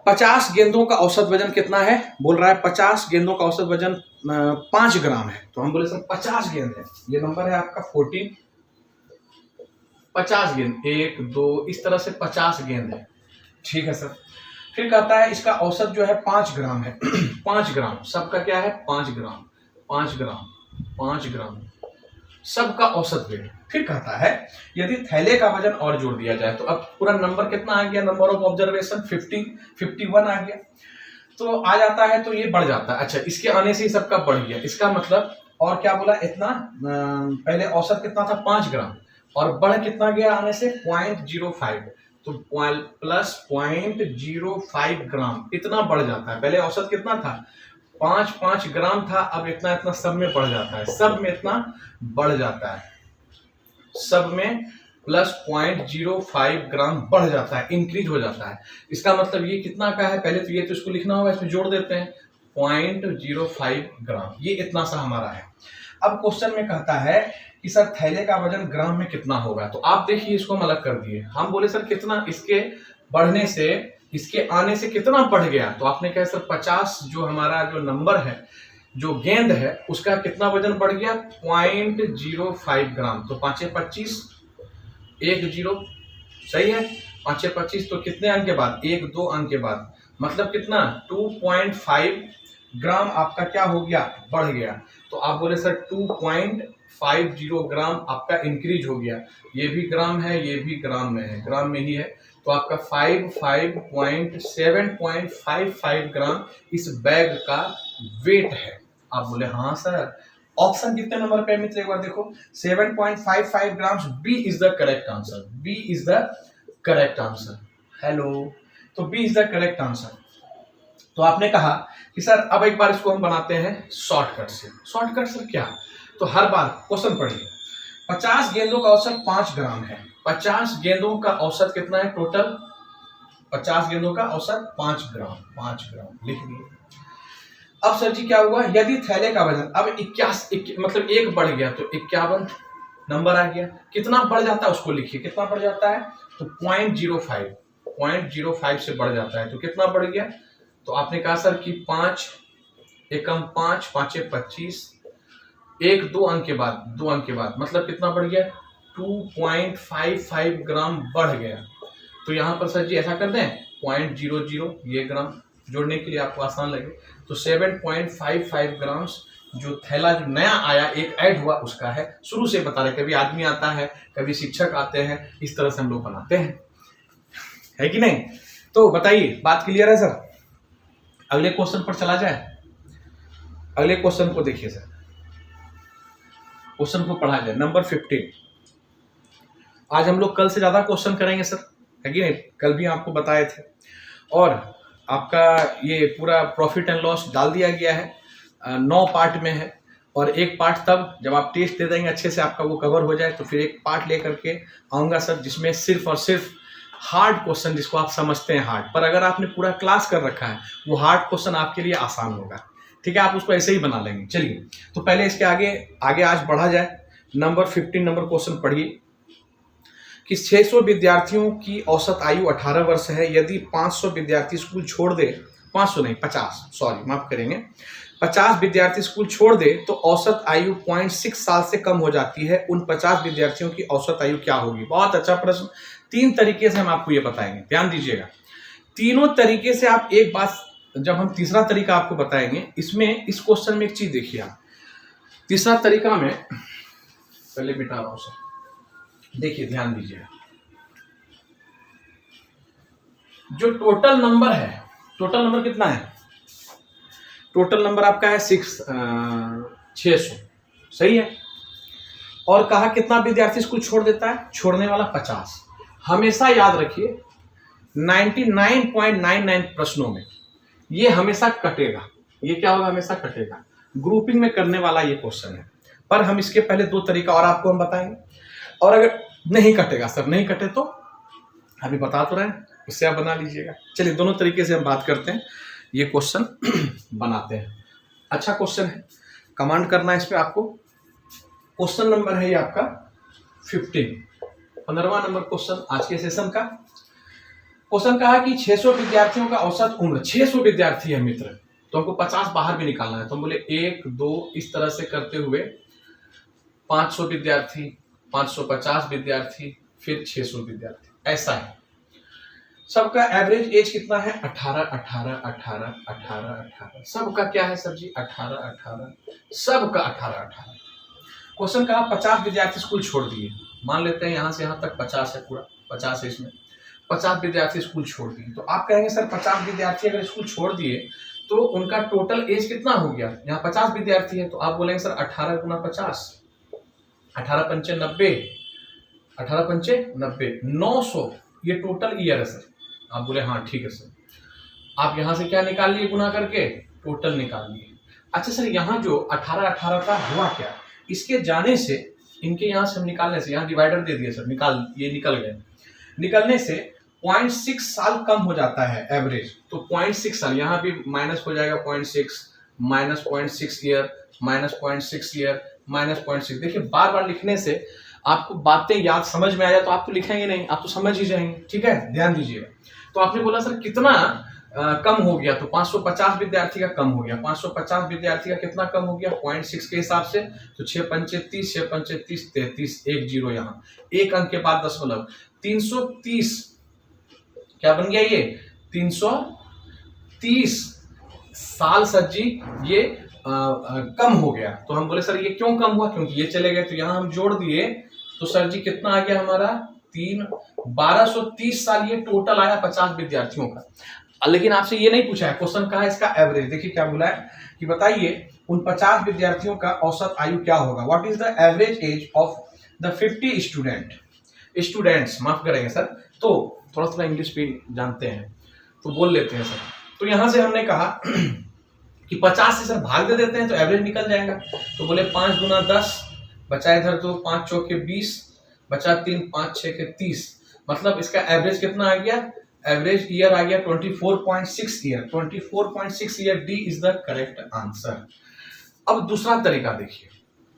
50 गेंदों का औसत वजन कितना है, बोल रहा है 50 गेंदों का औसत वजन 5 ग्राम है, तो हम बोले सर 50 गेंद है, ये नंबर है आपका 14, 50 गेंद 1 2 इस तरह से 50 गेंद है, ठीक है सर। फिर कहता है इसका औसत जो है 5 ग्राम है 5 ग्राम, सबका क्या है 5 ग्राम 5 ग्राम 5 ग्राम सबका औसत वेट। फिर कहता है यदि थैले का वजन और जोड़ दिया जाए, तो अब पूरा नंबर कितना आ गया, नंबर ऑफ ऑब्जर्वेशन 51 आ गया, तो आ जाता है, तो ये बढ़ जाता है। अच्छा, इसके आने से ही सबका बढ़ गया, इसका मतलब और क्या बोला, इतना पहले औसत कितना था 5 ग्राम, और बढ़ कितना गया आने से 0.05, तो प्लस 0.05 ग्राम, इतना बढ़ जाता है। पहले औसत कितना था 5 ग्राम था, अब इतना सब में बढ़ जाता है, सब में इतना बढ़ जाता है, सब में प्लस 0.05 ग्राम बढ़ जाता है, इंक्रीज हो जाता है। इसका मतलब ये कितना का है, पहले तो ये तो इसको लिखना होगा, इसमें जोड़ देते हैं 0.05 ग्राम, ये इतना सा हमारा है। अब क्वेश्चन में कहता है कि सर थैले का वजन ग्राम में कितना होगा, तो आप देखिए इसको हम अलग कर दिए, हम बोले सर कितना, इसके बढ़ने से इसके आने से कितना बढ़ गया, तो आपने कहा सर 50 जो हमारा जो नंबर है, जो गेंद है, उसका कितना वजन बढ़ गया 0.05 ग्राम, तो 5 25 1 0 सही है। 5 6 25, तो कितने अंक के बाद, 1 2 अंक के बाद, मतलब कितना 2.5 ग्राम आपका क्या हो गया, बढ़ गया। तो आप बोले सर 2.50 ग्राम आपका इंक्रीज हो गया। ये भी ग्राम है, ये भी ग्राम में है, ग्राम में ही है। तो आपका 7.55 ग्राम इस बैग का वेट है। आप बोले हाँ सर। ऑप्शन कितने नंबर पे है मित्र, एक बार देखो, 7.55 grams. B is the correct answer, B is the correct answer. Hello, तो B is the correct answer. तो आपने कहा कि सर अब एक बार इसको हम बनाते हैं शॉर्टकट से। शॉर्टकट सर क्या, तो हर बार क्वेश्चन पढ़िए। 50 गेंदों का औसत 5 ग्राम है। 50 गेंदों का औसत कितना है टोटल, 50 गेंदों का औसत 5 ग्राम, 5 ग्राम लिख दिए। अब सर जी क्या हुआ, यदि थैले का वजन अब 81 मतलब 1 बढ़ गया तो 51 नंबर आ गया। कितना बढ़ जाता है उसको लिखिए, कितना बढ़ जाता है, तो 0.05 से बढ़ जाता है, तो कितना बढ़ गया। तो आपने कहा सर कि 5 एकम 5 5 25, 1 2 अंक के बाद, 2 अंक के बाद, मतलब कितना बढ़ गया, 2.55 ग्राम बढ़ गया। तो यहाँ पर सर जी ऐसा कर दें 0.00 ये ग्राम जोड़ने के लिए आपको आसान लगे, तो 7.55 ग्राम्स जो थैला जो नया आया एक ऐड हुआ उसका है। शुरू से बता रहे, कभी आदमी आता है, कभी शिक्षक आते हैं, इस तरह से हम लोग बनाते हैं, है कि नहीं। तो बताइए, बात क्लियर है सर। अगले क्वेश्चन पर चला जाए। अगले क्वेश्चन को देखिए सर, क्वेश्चन को पढ़ा जाए, नंबर 15। आज हम लोग कल से ज्यादा क्वेश्चन करेंगे सर, है कि नहीं, कल भी आपको बताए थे। और आपका ये पूरा प्रॉफिट एंड लॉस डाल दिया गया है, 9 पार्ट में है। और एक पार्ट तब जब आप टेस्ट दे देंगे अच्छे से, आपका वो कवर हो जाए, तो फिर एक पार्ट लेकर के आऊँगा सर, जिसमें सिर्फ और सिर्फ हार्ड क्वेश्चन, जिसको आप समझते हैं हार्ड, पर अगर आपने पूरा क्लास कर रखा है वो हार्ड क्वेश्चन आपके लिए आसान होगा, ठीक है, आप उसको ऐसे ही बना लेंगे। चलिए, तो पहले इसके आगे आज बढ़ा जाए। नंबर 15 नंबर क्वेश्चन पढ़िए कि 600 विद्यार्थियों की औसत आयु 18 वर्ष है। यदि 500 विद्यार्थी स्कूल छोड़ दे, 500 नहीं 50, सॉरी माफ करेंगे, 50 विद्यार्थी स्कूल छोड़ दे तो औसत आयु 0.6 साल से कम हो जाती है। उन 50 विद्यार्थियों की औसत आयु क्या होगी। बहुत अच्छा प्रश्न। 3 तरीके से हम आपको ये बताएंगे, ध्यान दीजिएगा। तीनों तरीके से आप एक बात, जब हम तीसरा तरीका आपको बताएंगे, इसमें इस क्वेश्चन में एक चीज देखिए आप, तीसरा तरीका में, पहले मिटा रहा हूं सर, देखिए ध्यान दीजिएगा, जो टोटल नंबर है, टोटल नंबर कितना है, टोटल नंबर आपका है 600, सही है। और कहा कितना विद्यार्थी स्कूल छोड़ देता है, छोड़ने वाला 50। हमेशा याद रखिए 99.99 प्रश्नों में ये हमेशा कटेगा। ये क्या होगा, हमेशा कटेगा। ग्रुपिंग में करने वाला ये क्वेश्चन है, पर हम इसके पहले 2 तरीका और आपको हम बताएंगे। और अगर नहीं कटेगा सर, नहीं कटे तो अभी बता तो रहे हैं, उससे आप बना लीजिएगा। चलिए, दोनों तरीके से हम बात करते हैं, ये क्वेश्चन बनाते हैं। अच्छा क्वेश्चन है, कमांड करना है इस पे आपको। क्वेश्चन नंबर है ये आपका 15वां नंबर क्वेश्चन आज के सेशन का। क्वेश्चन कहा कि 600 विद्यार्थियों का औसत उम्र, 600 विद्यार्थी है मित्र, तो हमको 50 बाहर भी निकालना है। तो हम बोले 1 2 इस तरह से करते हुए 500 विद्यार्थी, 550 विद्यार्थी, फिर 600 विद्यार्थी, ऐसा है। सबका एवरेज एज कितना है, 18 18 18 18 18। सबका क्या है सर जी, 18 18, सबका 18 18। क्वेश्चन कहा 50 विद्यार्थी स्कूल छोड़ दिए, मान लेते हैं यहाँ से यहाँ तक 50 है, पूरा 50 है इसमें, 50 विद्यार्थी स्कूल छोड़ दिए। तो आप कहेंगे सर 50 विद्यार्थी अगर स्कूल छोड़ दिए तो उनका टोटल एज कितना हो गया, यहाँ 50 विद्यार्थी है, तो आप बोलेंगे सर 18 गुना 50, 18 पंचे 90, 18 पंचे 90, 900, ये टोटल ईयर है सर। आप बोले हाँ ठीक है सर। आप यहाँ से क्या निकाल लिए, गुना करके टोटल निकाल लिए। अच्छा सर, यहाँ जो 18 18 का हुआ क्या, इसके जाने से, इनके यहाँ से हम निकालने से, यहाँ डिवाइडर दे दिया सर, ये निकल गए, निकलने से 0.6 साल कम हो जाता है एवरेज। तो 0.6 साल, यहाँ भी माइनस हो जाएगा 0.6, minus 0.6 year, minus 0.6 year, minus 0.6। देखिए बार बार लिखने से आपको बातें याद समझ में आ जाए तो आप तो लिखेंगे नहीं, आप तो समझ ही जाएंगे, ठीक है, ध्यान दीजिएगा। तो आपने बोला सर कितना कम हो गया, तो 550 विद्यार्थी का कम हो गया। 550 विद्यार्थी का कितना कम हो गया 0.6 के हिसाब से, तो 6 पंचे 30, 6 पंचे 30, 33, 1 0, यहाँ 1 अंक के बाद दशमलव, 330 क्या बन गया ये 330 साल सर जी ये कम हो गया। तो हम बोले सर ये क्यों कम हुआ, क्योंकि ये चले गए, तो यहाँ हम जोड़ दिए तो सर जी कितना आ गया हमारा 1230 साल ये टोटल आया 50 विद्यार्थियों का। लेकिन आपसे ये नहीं पूछा है, क्वेश्चन कहा है इसका एवरेज। देखिए क्या बोला है कि बताइए उन 50 विद्यार्थियों का औसत आयु क्या होगा, what is the average age of the 50 students, माफ करेंगे सर, तो थोड़ा थोड़ा इंग्लिश भी जानते हैं तो बोल लेते हैं सर। तो यहां से हमने कहा कि 50 से सर भाग दे देते हैं तो एवरेज निकल जाएगा। तो बोले 5 गुना 10 बचा इधर, तो 5 चौके 20 बचा 3 5 6 के 30, मतलब इसका एवरेज कितना आ गया, एवरेज ईयर आ गया 24.6 year. 24.6 year, D is the correct answer. अब दूसरा तरीका देखिए,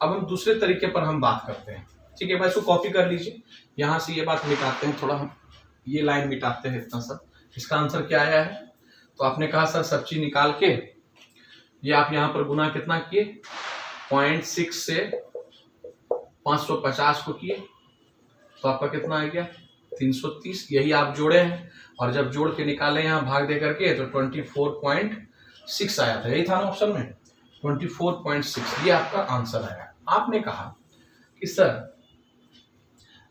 अब हम दूसरे तरीके पर हम बात करते हैं, ठीक है भाई, इसको कॉपी कर लीजिए, यहां से ये बात मिटाते हैं, थोड़ा हम ये लाइन मिटाते हैं इतना सर। इसका आंसर क्या आया है, तो आपने कहा सर सब चीज निकाल के ये आप यहां पर गुना कितना किए 0.6 से 550 को किए तो आपका कितना आ गया 330, यही आप जोड़े हैं और जब जोड़ के निकाले यहाँ भाग दे करके तो 24.6 आया था, यही था ना ऑप्शन में 24.6, ये आपका आंसर आया। आपने कहा कि सर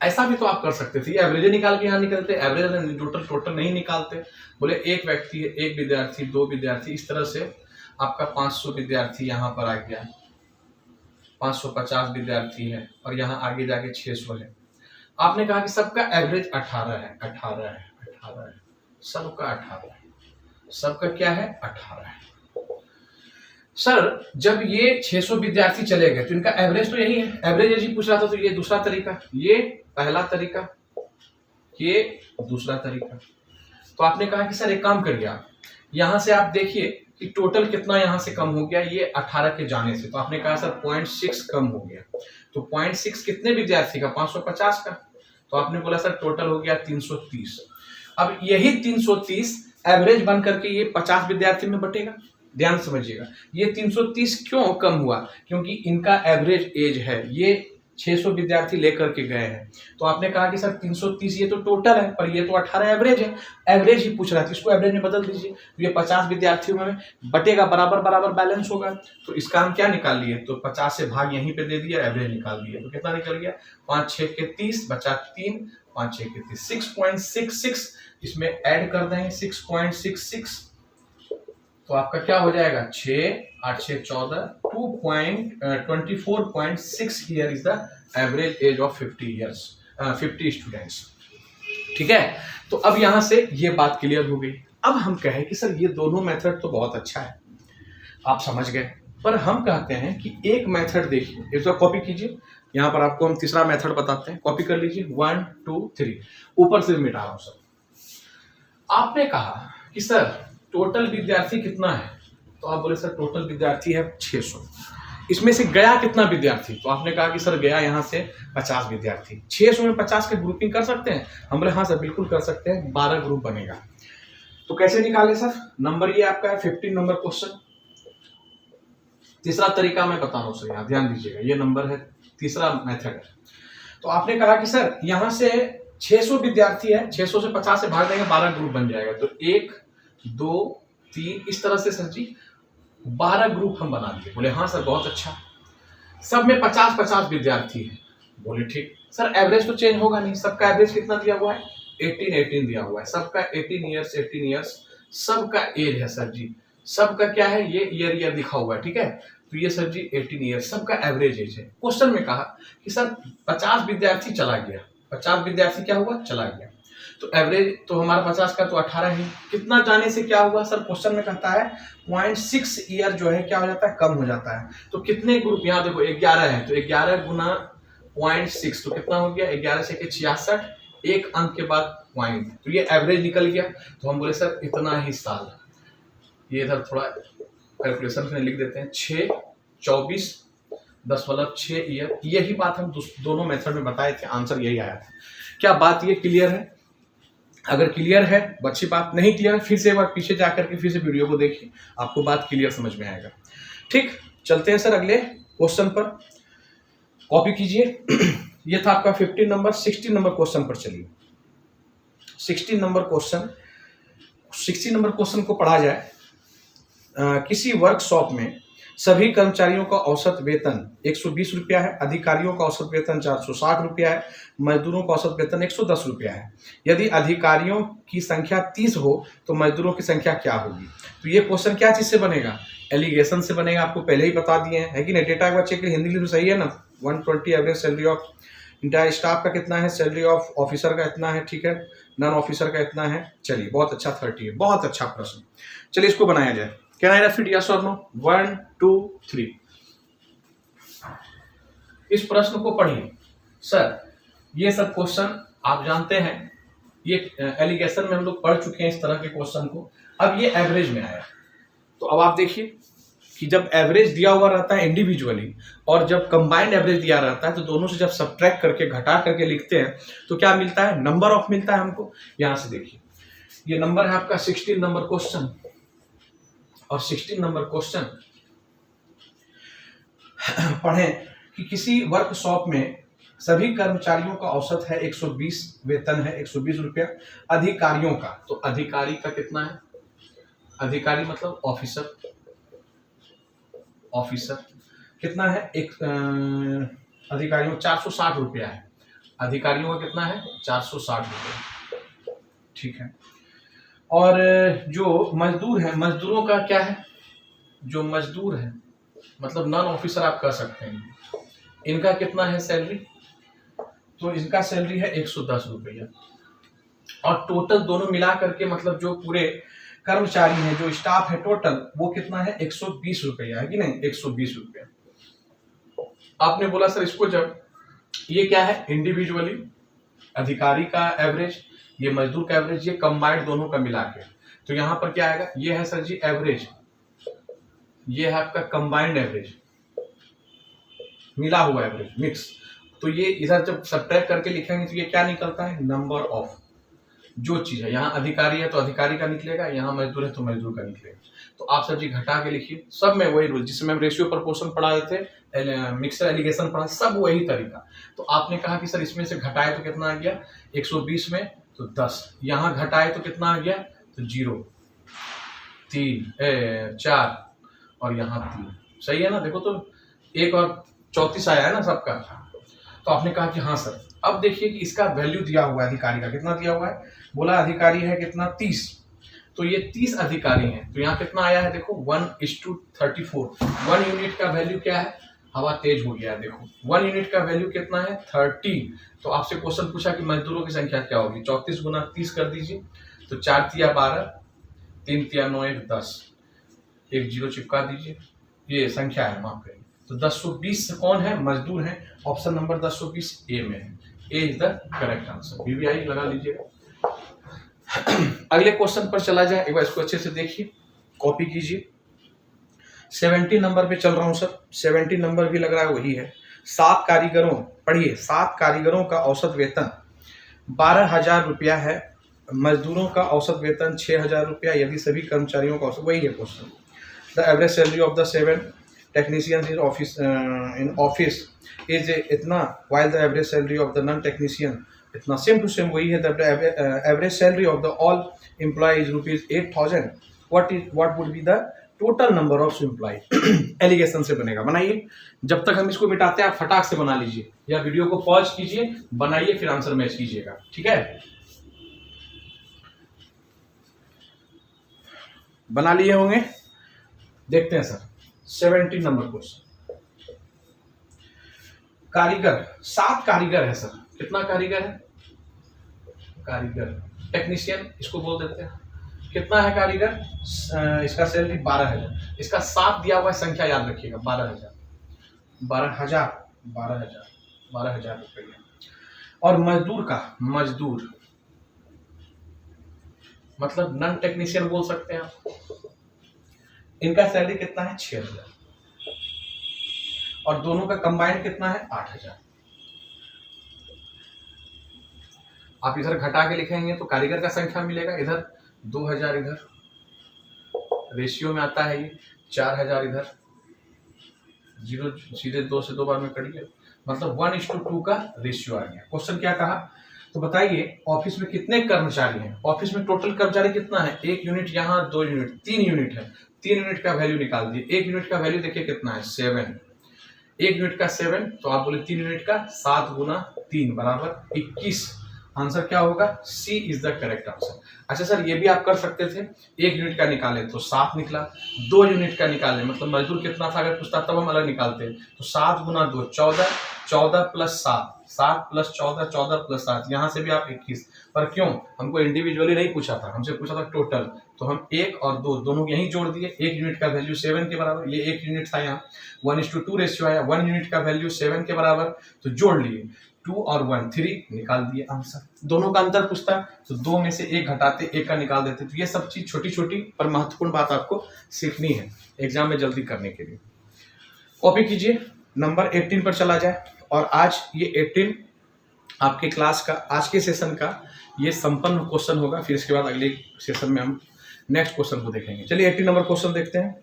ऐसा भी तो आप कर सकते थे, एवरेज निकाल के यहाँ निकलते, एवरेज टोटल नहीं निकालते। बोले एक व्यक्ति, एक विद्यार्थी, 2 विद्यार्थी, इस तरह से आपका 500 विद्यार्थी यहाँ पर आ गया, 550 विद्यार्थी है और यहाँ आगे जाके 600 है। आपने कहा कि सबका एवरेज 18 है, 18 है, 18 है, सबका 18 है, सबका क्या है 18 है। सर जब ये 600 विद्यार्थी चले गए तो इनका एवरेज तो यही है, एवरेज ही पूछ रहा था, तो ये दूसरा तरीका, ये पहला तरीका, ये दूसरा तरीका। तो आपने कहा कि सर एक काम करिए आप यहां से आप देखिए कि टोटल कितना यहां से कम हो गया, ये 18 के जाने से, तो आपने कहा सर 0.6 कम हो गया, तो 0.6 कितने विद्यार्थी का 550 का, तो आपने बोला सर टोटल हो गया 330। अब यही 330 एवरेज बन करके ये 50 विद्यार्थी में बटेगा, ध्यान समझिएगा, ये 330 क्यों कम हुआ, क्योंकि इनका एवरेज एज है, ये 600 विद्यार्थी लेकर के गए हैं। तो आपने कहा कि सर 330 ये तो टोटल है पर ये तो 18 एवरेज है, एवरेज ही पूछ रहा था, इसको एवरेज में बदल दीजिए, तो ये 50 विद्यार्थियों में बटेगा, बराबर बराबर बैलेंस होगा। तो इसका हम क्या निकाल लिए, तो 50 से भाग यहीं पे दे दिया, एवरेज निकाल दिया, तो कितना निकल गया 5 6 के 30 बचा 3 5 6 के 30, 6.66, इसमें ऐड कर देंगे 6.66, तो आपका क्या हो जाएगा 6 8 6 14, 24.6 year is the average age of 50 students. ठीक है, तो अब यहां से ये बात क्लियर हो गई। अब हम कहें कि सर ये दोनों मेथड तो बहुत अच्छा है, आप समझ गए, पर हम कहते हैं कि एक मेथड देखिए, इसको कॉपी कीजिए, यहां पर आपको हम तीसरा मेथड बताते हैं, कॉपी कर लीजिए 1 2 3, ऊपर से मिटा रहा हूं सर। आपने कहा कि सर टोटल विद्यार्थी कितना है, तो आप बोले सर टोटल विद्यार्थी है 600, इसमें से गया कितना विद्यार्थी, तो आपने कहा कि सर गया यहाँ से 50 विद्यार्थी, 600 में 50 के ग्रुपिंग कर सकते हैं, हम बोले हाँ सर बिल्कुल कर सकते हैं, 12 ग्रुप बनेगा। तो कैसे निकाले सर, नंबर ये आपका है 15 नंबर क्वेश्चन। तीसरा तरीका मैं बता रहा हूँ सर, यहाँ ध्यान दीजिएगा, ये नंबर है, तीसरा मेथड है। तो आपने कहा कि सर यहाँ से 600 विद्यार्थी है, 600 से 50 से भाग देंगे, 12 ग्रुप बन जाएगा, तो 1 2 3 इस तरह से सर जी 12 ग्रुप हम बना दिए। बोले हाँ सर बहुत अच्छा, सब में 50-50 विद्यार्थी है, बोले ठीक। सर एवरेज तो चेंज होगा नहीं, सबका एवरेज कितना दिया हुआ है 18 दिया हुआ है, सबका 18 ईयर्स सबका एज है सर जी, सबका क्या है ये ईयर दिखा हुआ है, ठीक है, तो ये सर जी 18 ईयर्स सबका एवरेज एज है। क्वेश्चन में कहा कि सर 50 विद्यार्थी चला गया, 50 विद्यार्थी क्या हुआ चला गया, तो एवरेज तो हमारा 50 का तो 18 है, कितना जाने से क्या हुआ सर, क्वेश्चन में कहता है 0.6 ईयर जो है क्या हो जाता है कम हो जाता है। तो कितने ग्रुप, यहाँ देखो 11 है, तो 11 गुना 0.6 तो कितना हो गया 11 से 66, एक अंक के बाद पॉइंट, तो ये एवरेज निकल गया। तो हम बोले सर इतना ही साल, ये इधर थोड़ा कैलकुलेशन में लिख देते हैं 6 24 10.6 ईयर, यही बात हम दोनों मेथड में बताए थे, आंसर यही आया था। क्या बात ये क्लियर है? अगर क्लियर है अच्छी बात, नहीं क्लियर है फिर से एक बार पीछे जाकर के फिर से वीडियो को देखिए, आपको बात क्लियर समझ में आएगा। ठीक, चलते हैं सर अगले क्वेश्चन पर, कॉपी कीजिए। ये था आपका 15 नंबर, 16 नंबर क्वेश्चन पर चलिए। 16 नंबर क्वेश्चन, 16 नंबर क्वेश्चन को पढ़ा जाए। किसी वर्कशॉप में सभी कर्मचारियों का औसत वेतन 120 रुपया है, अधिकारियों का औसत वेतन 460 रुपया है, मजदूरों का औसत वेतन 110 रुपया है। यदि अधिकारियों की संख्या 30 हो तो मजदूरों की संख्या क्या होगी? तो ये क्वेश्चन क्या चीज से बनेगा? एलिगेशन से बनेगा। आपको पहले ही बता दिए हैं, है कि नहीं? डेटा एक बार चेक करिए, हिंदी में सही है ना? 120 average salary of entire staff का कितना है, सैलरी ऑफ ऑफिसर का इतना है, ठीक है, नॉन ऑफिसर का इतना है। चलिए बहुत अच्छा, 30 है, बहुत अच्छा प्रश्न। चलिए इसको बनाया जाए। कैन आई रिपीट यस और नो? 1 2 3। इस प्रश्न को पढ़िए। सर ये सब क्वेश्चन आप जानते हैं, ये एलिगेशन में हम लोग पढ़ चुके हैं इस तरह के क्वेश्चन को। अब ये एवरेज में आया, तो अब आप देखिए कि जब एवरेज दिया हुआ रहता है इंडिविजुअली और जब कंबाइंड एवरेज दिया रहता है, तो दोनों से जब सब्ट्रैक्ट करके घटा करके लिखते हैं तो क्या मिलता है? नंबर ऑफ मिलता है हमको। यहां से देखिए, ये नंबर है आपका 16 नंबर क्वेश्चन, और 16 नंबर क्वेश्चन पढ़ें कि किसी वर्कशॉप में सभी कर्मचारियों का औसत है 120 वेतन है 120 रुपया। अधिकारियों का, तो अधिकारी का कितना है? अधिकारी मतलब ऑफिसर, ऑफिसर कितना है? एक अधिकारियों 460 रुपया है। अधिकारियों का कितना है? 460 रुपया, ठीक है। और जो मजदूर है, मजदूरों का क्या है? जो मजदूर है मतलब नॉन ऑफिसर आप कह सकते हैं, इनका कितना है सैलरी? तो इनका सैलरी है 110 रुपया। और टोटल दोनों मिला करके मतलब जो पूरे कर्मचारी हैं, जो स्टाफ है टोटल, वो कितना है? 120 रुपया, है कि नहीं? 120 रुपया। आपने बोला सर इसको, जब ये क्या है? इंडिविजुअली अधिकारी का एवरेज, ये मजदूर का एवरेज, ये कंबाइंड दोनों का मिला के, तो यहां पर क्या आएगा? ये है सर जी एवरेज, ये है आपका कंबाइंड एवरेज, मिला हुआ एवरेज, मिक्स। तो ये इधर जब सब्ट्रैक्ट करके लिखेंगे तो ये क्या निकलता है? नंबर ऑफ जो चीज है। यहाँ अधिकारी है तो अधिकारी का निकलेगा, यहाँ मजदूर है तो मजदूर का निकलेगा। तो आप सर जी घटा के लिखिए। सब में वही रूल, जिसमें हम रेशियो प्रपोर्शन पढ़ाए थे, मिक्सर एलिगेशन पढ़ा, सब वही तरीका। तो आपने कहा कि सर इसमें से घटाए तो कितना आ गया? 120 में तो 10, यहाँ घटाए तो कितना आ गया? तो 0 3 4 और यहाँ 3। सही है ना? देखो तो 1 और 34 आया है ना सबका। तो आपने कहा कि हाँ सर। अब देखिए कि इसका वैल्यू दिया हुआ है, अधिकारी का कितना दिया हुआ है? बोला अधिकारी है कितना? 30। तो ये 30 अधिकारी हैं, तो यहाँ कितना आया है? देखो 1:34। 1 यूनिट का वैल्यू क्या है? हवा तेज हो गया है, देखो 1 यूनिट का वैल्यू कितना है? 30। तो आपसे क्वेश्चन पूछा कि मजदूरों की संख्या क्या होगी? 34 गुना 30 कर दीजिए, तो 4 तिया 12, 3 तिया 9, 1 10, 1 0 चिपका दीजिए। ये संख्या है, माफ करिए। तो 1020 कौन है? मजदूर है। ऑप्शन नंबर 1020 ए में है। A is the correct answer. BBI लगा लीजिएगा। अगले क्वेश्चन पर चला जाए, एक बार इसको अच्छे से देखिए, कॉपी कीजिए। 70 नंबर पे चल रहा हूं सर। 70 नंबर भी लग रहा है वही है। 7 कारीगरों, पढ़िए, 7 कारीगरों का औसत वेतन 12,000 रुपया है। मजदूरों का औसत वेतन 6,000 रुपया। यदि सभी कर्मचारियों का औसत, वही है question. The average salary of the 7 technicians in office is इतना, while the average salary of the non-technician इतना। सेम टू सेम वही है। The average salary of the all employ is ₹8,000। what would be the total number of employee? Alligation से बनेगा, बनाइए। जब तक हम इसको मिटाते हैं आप फटाक से बना लीजिए, या वीडियो को पॉज कीजिए, बनाइए, फिर आंसर मैच कीजिएगा, ठीक है? बना लिए होंगे, देखते हैं सर। 70 number question. कारीगर, 7 कारीगर है सर। कितना कारीगर है? कारीगर, टेक्नीशियन इसको बोल देते हैं। कितना है कारीगर? इसका सैलरी 12,000। इसका 7 दिया हुआ है, संख्या याद रखिएगा, 12,000 12,000 रुपया। और मजदूर का, मजदूर मतलब नॉन टेक्नीशियन बोल सकते हैं आप। इनका सैलरी कितना है? 6,000। और दोनों का कंबाइंड कितना है? 8,000। आप इधर घटा के लिखेंगे तो कारीगर का संख्या मिलेगा, इधर 2,000, इधर रेशियो में आता है ये 4,000, इधर 0 सीधे 2 से 2 बार में कटिए, मतलब 1:2 का रेशियो आ गया। क्वेश्चन क्या कहा? तो बताइए ऑफिस में कितने कर्मचारी हैं? ऑफिस में टोटल कर्मचारी कितना है? 1 यूनिट, यहाँ 2 यूनिट, 3 यूनिट है। 3 यूनिट का वैल्यू निकाल दिए। 1 यूनिट का वैल्यू देखिए कितना है? 7। 1 यूनिट का 7, तो आप बोले 3 यूनिट का 7 गुना 3 बराबर 21। आंसर क्या होगा? सी इज द करेक्ट आंसर। अच्छा सर, ये भी आप कर सकते थे, 1 यूनिट का निकाले तो 7 निकला, 2 यूनिट का निकाले मतलब मजदूर कितना था अगर पूछता तब हम अलग निकालते। तो 7 गुना 2 14, 14 प्लस 7, 7 प्लस 14, 14 प्लस 7, यहाँ से भी आप 21। पर क्यों? हमको इंडिविजुअली नहीं पूछा था, हमसे पूछा था टोटल, तो हम 1 और 2 दोनों यहीं जोड़ दिए। 1 यूनिट का वैल्यू 7 के बराबर, ये 1 यूनिट था, यहाँ 1:2 रेशियो आया। 1 यूनिट का वैल्यू 7 के बराबर, तो जोड़ लिए, 2 और 1 3, निकाल दिए आंसर। दोनों का अंतर पूछता तो 2 में से 1 घटाते, 1 का निकाल देते। तो ये सब चीज छोटी छोटी पर महत्वपूर्ण बात आपको सीखनी है एग्जाम में जल्दी करने के लिए। कॉपी कीजिए, नंबर 18 पर चला जाए। और आज ये 18 आपके क्लास का, आज के सेशन का ये संपन्न क्वेश्चन होगा। फिर इसके बाद अगले सेशन में हम नेक्स्ट क्वेश्चन को देखेंगे। चलिए 18 नंबर क्वेश्चन देखते हैं,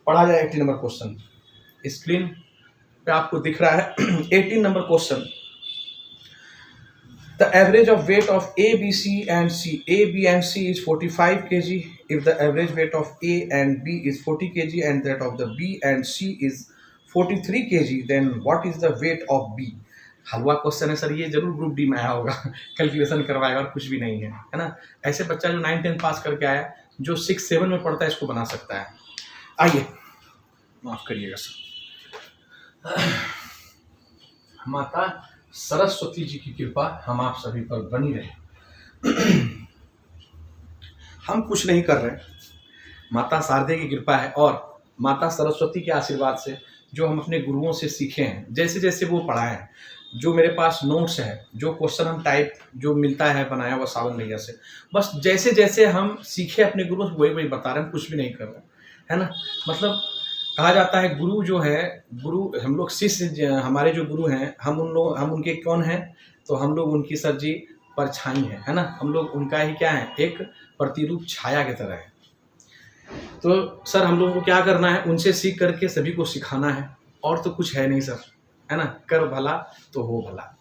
पढ़ा जाए 18 नंबर क्वेश्चन। स्क्रीन पे आपको दिख रहा है 18 number question. The average of weight of A, B, C and C. A, B and C is 45 kg. If the average weight of A and B is 40 kg and that of the B and C is 43 kg, then what is the weight of B? Halwa question है sir, ये जरूर group D में आया होगा calculation करवाएगा और कुछ भी नहीं है ना। ऐसे बच्चा जो 9-10 पास करके आया, जो 6-7 में पढ़ता है, इसको बना सकता है। आइए, माफ करिएगा सर। माता सरस्वती जी की कृपा हम आप सभी पर बनी रहे। हम कुछ नहीं कर रहे, माता शारदे की कृपा है और माता सरस्वती के आशीर्वाद से जो हम अपने गुरुओं से सीखे हैं, जैसे जैसे वो पढ़ाए हैं, जो मेरे पास नोट्स है, जो क्वेश्चन हम टाइप जो मिलता है बनाया हुआ सावन भैया से, बस जैसे जैसे हम सीखे अपने गुरुओं से वही वही बता रहे हैं, कुछ भी नहीं कर रहे, है ना। मतलब कहा जाता है गुरु जो है, गुरु हम लोग शिष्य, हमारे जो गुरु हैं, हम उनके कौन हैं? तो हम लोग उनकी सर जी परछाई है ना। हम लोग उनका ही क्या है? एक प्रतिरूप छाया की तरह है। तो सर हम लोगों को क्या करना है? उनसे सीख करके सभी को सिखाना है, और तो कुछ है नहीं सर, है ना। कर भला तो हो भला।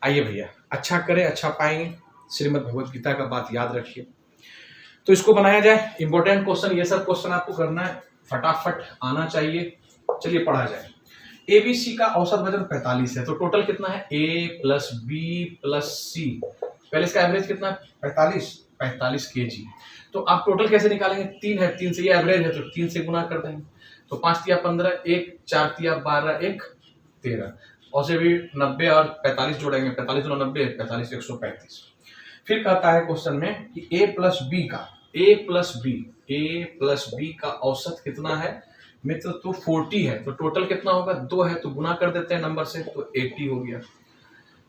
आइए भैया, अच्छा करें अच्छा पाएंगे, श्रीमद् भगवत गीता का बात याद रखिए। तो इसको बनाया जाए। इंपॉर्टेंट क्वेश्चन ये सब क्वेश्चन आपको करना है, फटाफट आना चाहिए। चलिए पढ़ा जाए। एबीसी का औसत वजन 45 है, तो टोटल कितना है? ए प्लस बी प्लस सी। पहले इसका एवरेज कितना है? 45 केजी। तो आप टोटल कैसे निकालेंगे? 3 है, 3 से ये एवरेज है तो 3 से गुना कर देंगे। तो 5 तिया 15, 1 4 तिया 12, 1 13, और से भी 90 और 45 जोड़ेंगे, 45 2 90, 45 135। फिर कहता है क्वेश्चन में कि ए प्लस बी का औसत कितना है मित्र? तो 40 है, तो टोटल कितना होगा? 2 है, तो गुना कर देते हैं नंबर से, तो 80 हो गया।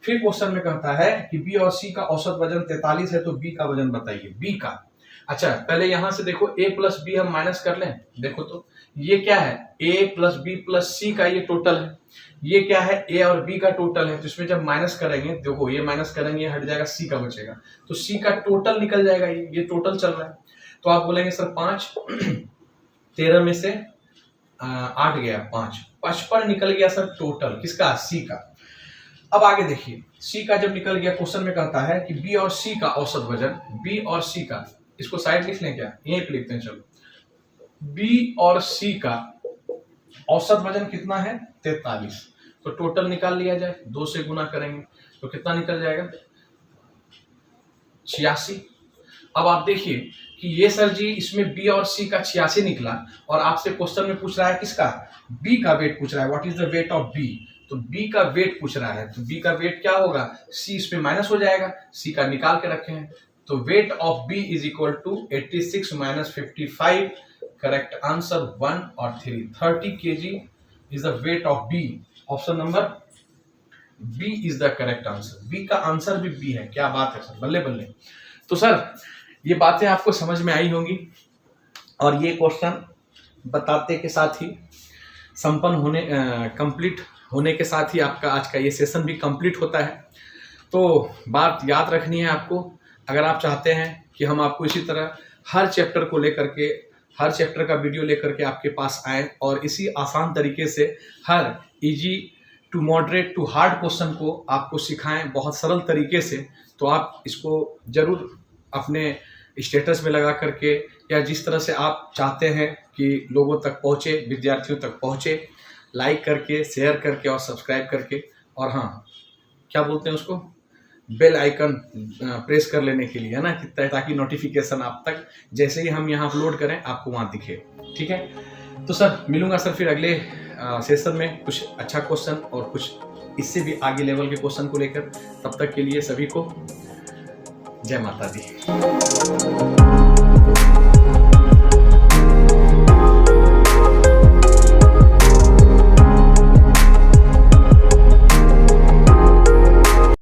फिर क्वेश्चन में कहता है कि बी और सी का औसत वजन 43 है, तो बी का वजन बताइए। बी का, अच्छा पहले यहां से देखो, a प्लस बी हम माइनस कर लें। देखो तो ये क्या है? a प्लस बी प्लस सी का ये टोटल है। ये क्या है? a और b का टोटल है। तो इसमें जब माइनस करेंगे, देखो ये माइनस करेंगे, हट जाएगा, c का बचेगा, तो c का टोटल निकल जाएगा। ये टोटल चल रहा है। तो आप बोलेंगे सर 5 13 में से 8 गया, 5 55 निकल गया सर टोटल, किसका? c का। अब आगे देखिए, c का जब निकल गया, क्वेश्चन में कहता है कि b और c का औसत वजन, b और c का, इसको साइड लिख लें क्या? यहीं पे लिखते हैं, चलो। B और C का औसत वजन कितना है? 43। तो टोटल निकाल लिया जाए, 2 से गुना करेंगे तो कितना निकल जाएगा? 86। अब आप देखिए कि ये सर जी इसमें B और C का 86 निकला, और आपसे क्वेश्चन में पूछ रहा है किसका? B का वेट पूछ रहा है। What is the weight of B? तो B का वेट पूछ रहा है, तो B का वेट क्या होगा? C इसमें माइनस हो जाएगा, C का निकाल के रखे हैं। तो weight of B is equal to 86 minus 55, correct answer 1 और 3, 30 kg is the weight of B। Option number B is the correct answer. B का आंसर भी B है। क्या बात है सर, बल्ले बल्ले। तो सर ये बातें आपको समझ में आई होंगी, और ये क्वेश्चन बताते के साथ ही संपन्न होने कंप्लीट होने के साथ ही आपका आज का ये सेशन भी कंप्लीट होता है। तो बात याद रखनी है आपको, अगर आप चाहते हैं कि हम आपको इसी तरह हर चैप्टर को लेकर के, हर चैप्टर का वीडियो लेकर के आपके पास आए, और इसी आसान तरीके से हर easy to moderate to hard question को आपको सिखाएं बहुत सरल तरीके से, तो आप इसको जरूर अपने स्टेटस में लगा करके या जिस तरह से आप चाहते हैं कि लोगों तक पहुँचे, विद्यार्थियों तक पहुँचे, लाइक करके, शेयर करके और सब्सक्राइब करके, और हाँ, क्या बोलते हैं उसको, बेल आइकन प्रेस कर लेने के लिए, है ना, ताकि नोटिफिकेशन आप तक जैसे ही हम यहाँ अपलोड करें आपको वहाँ दिखे। ठीक है, तो सर मिलूंगा सर फिर अगले सेशन में कुछ अच्छा क्वेश्चन और कुछ इससे भी आगे लेवल के क्वेश्चन को लेकर। तब तक के लिए सभी को जय माता दी।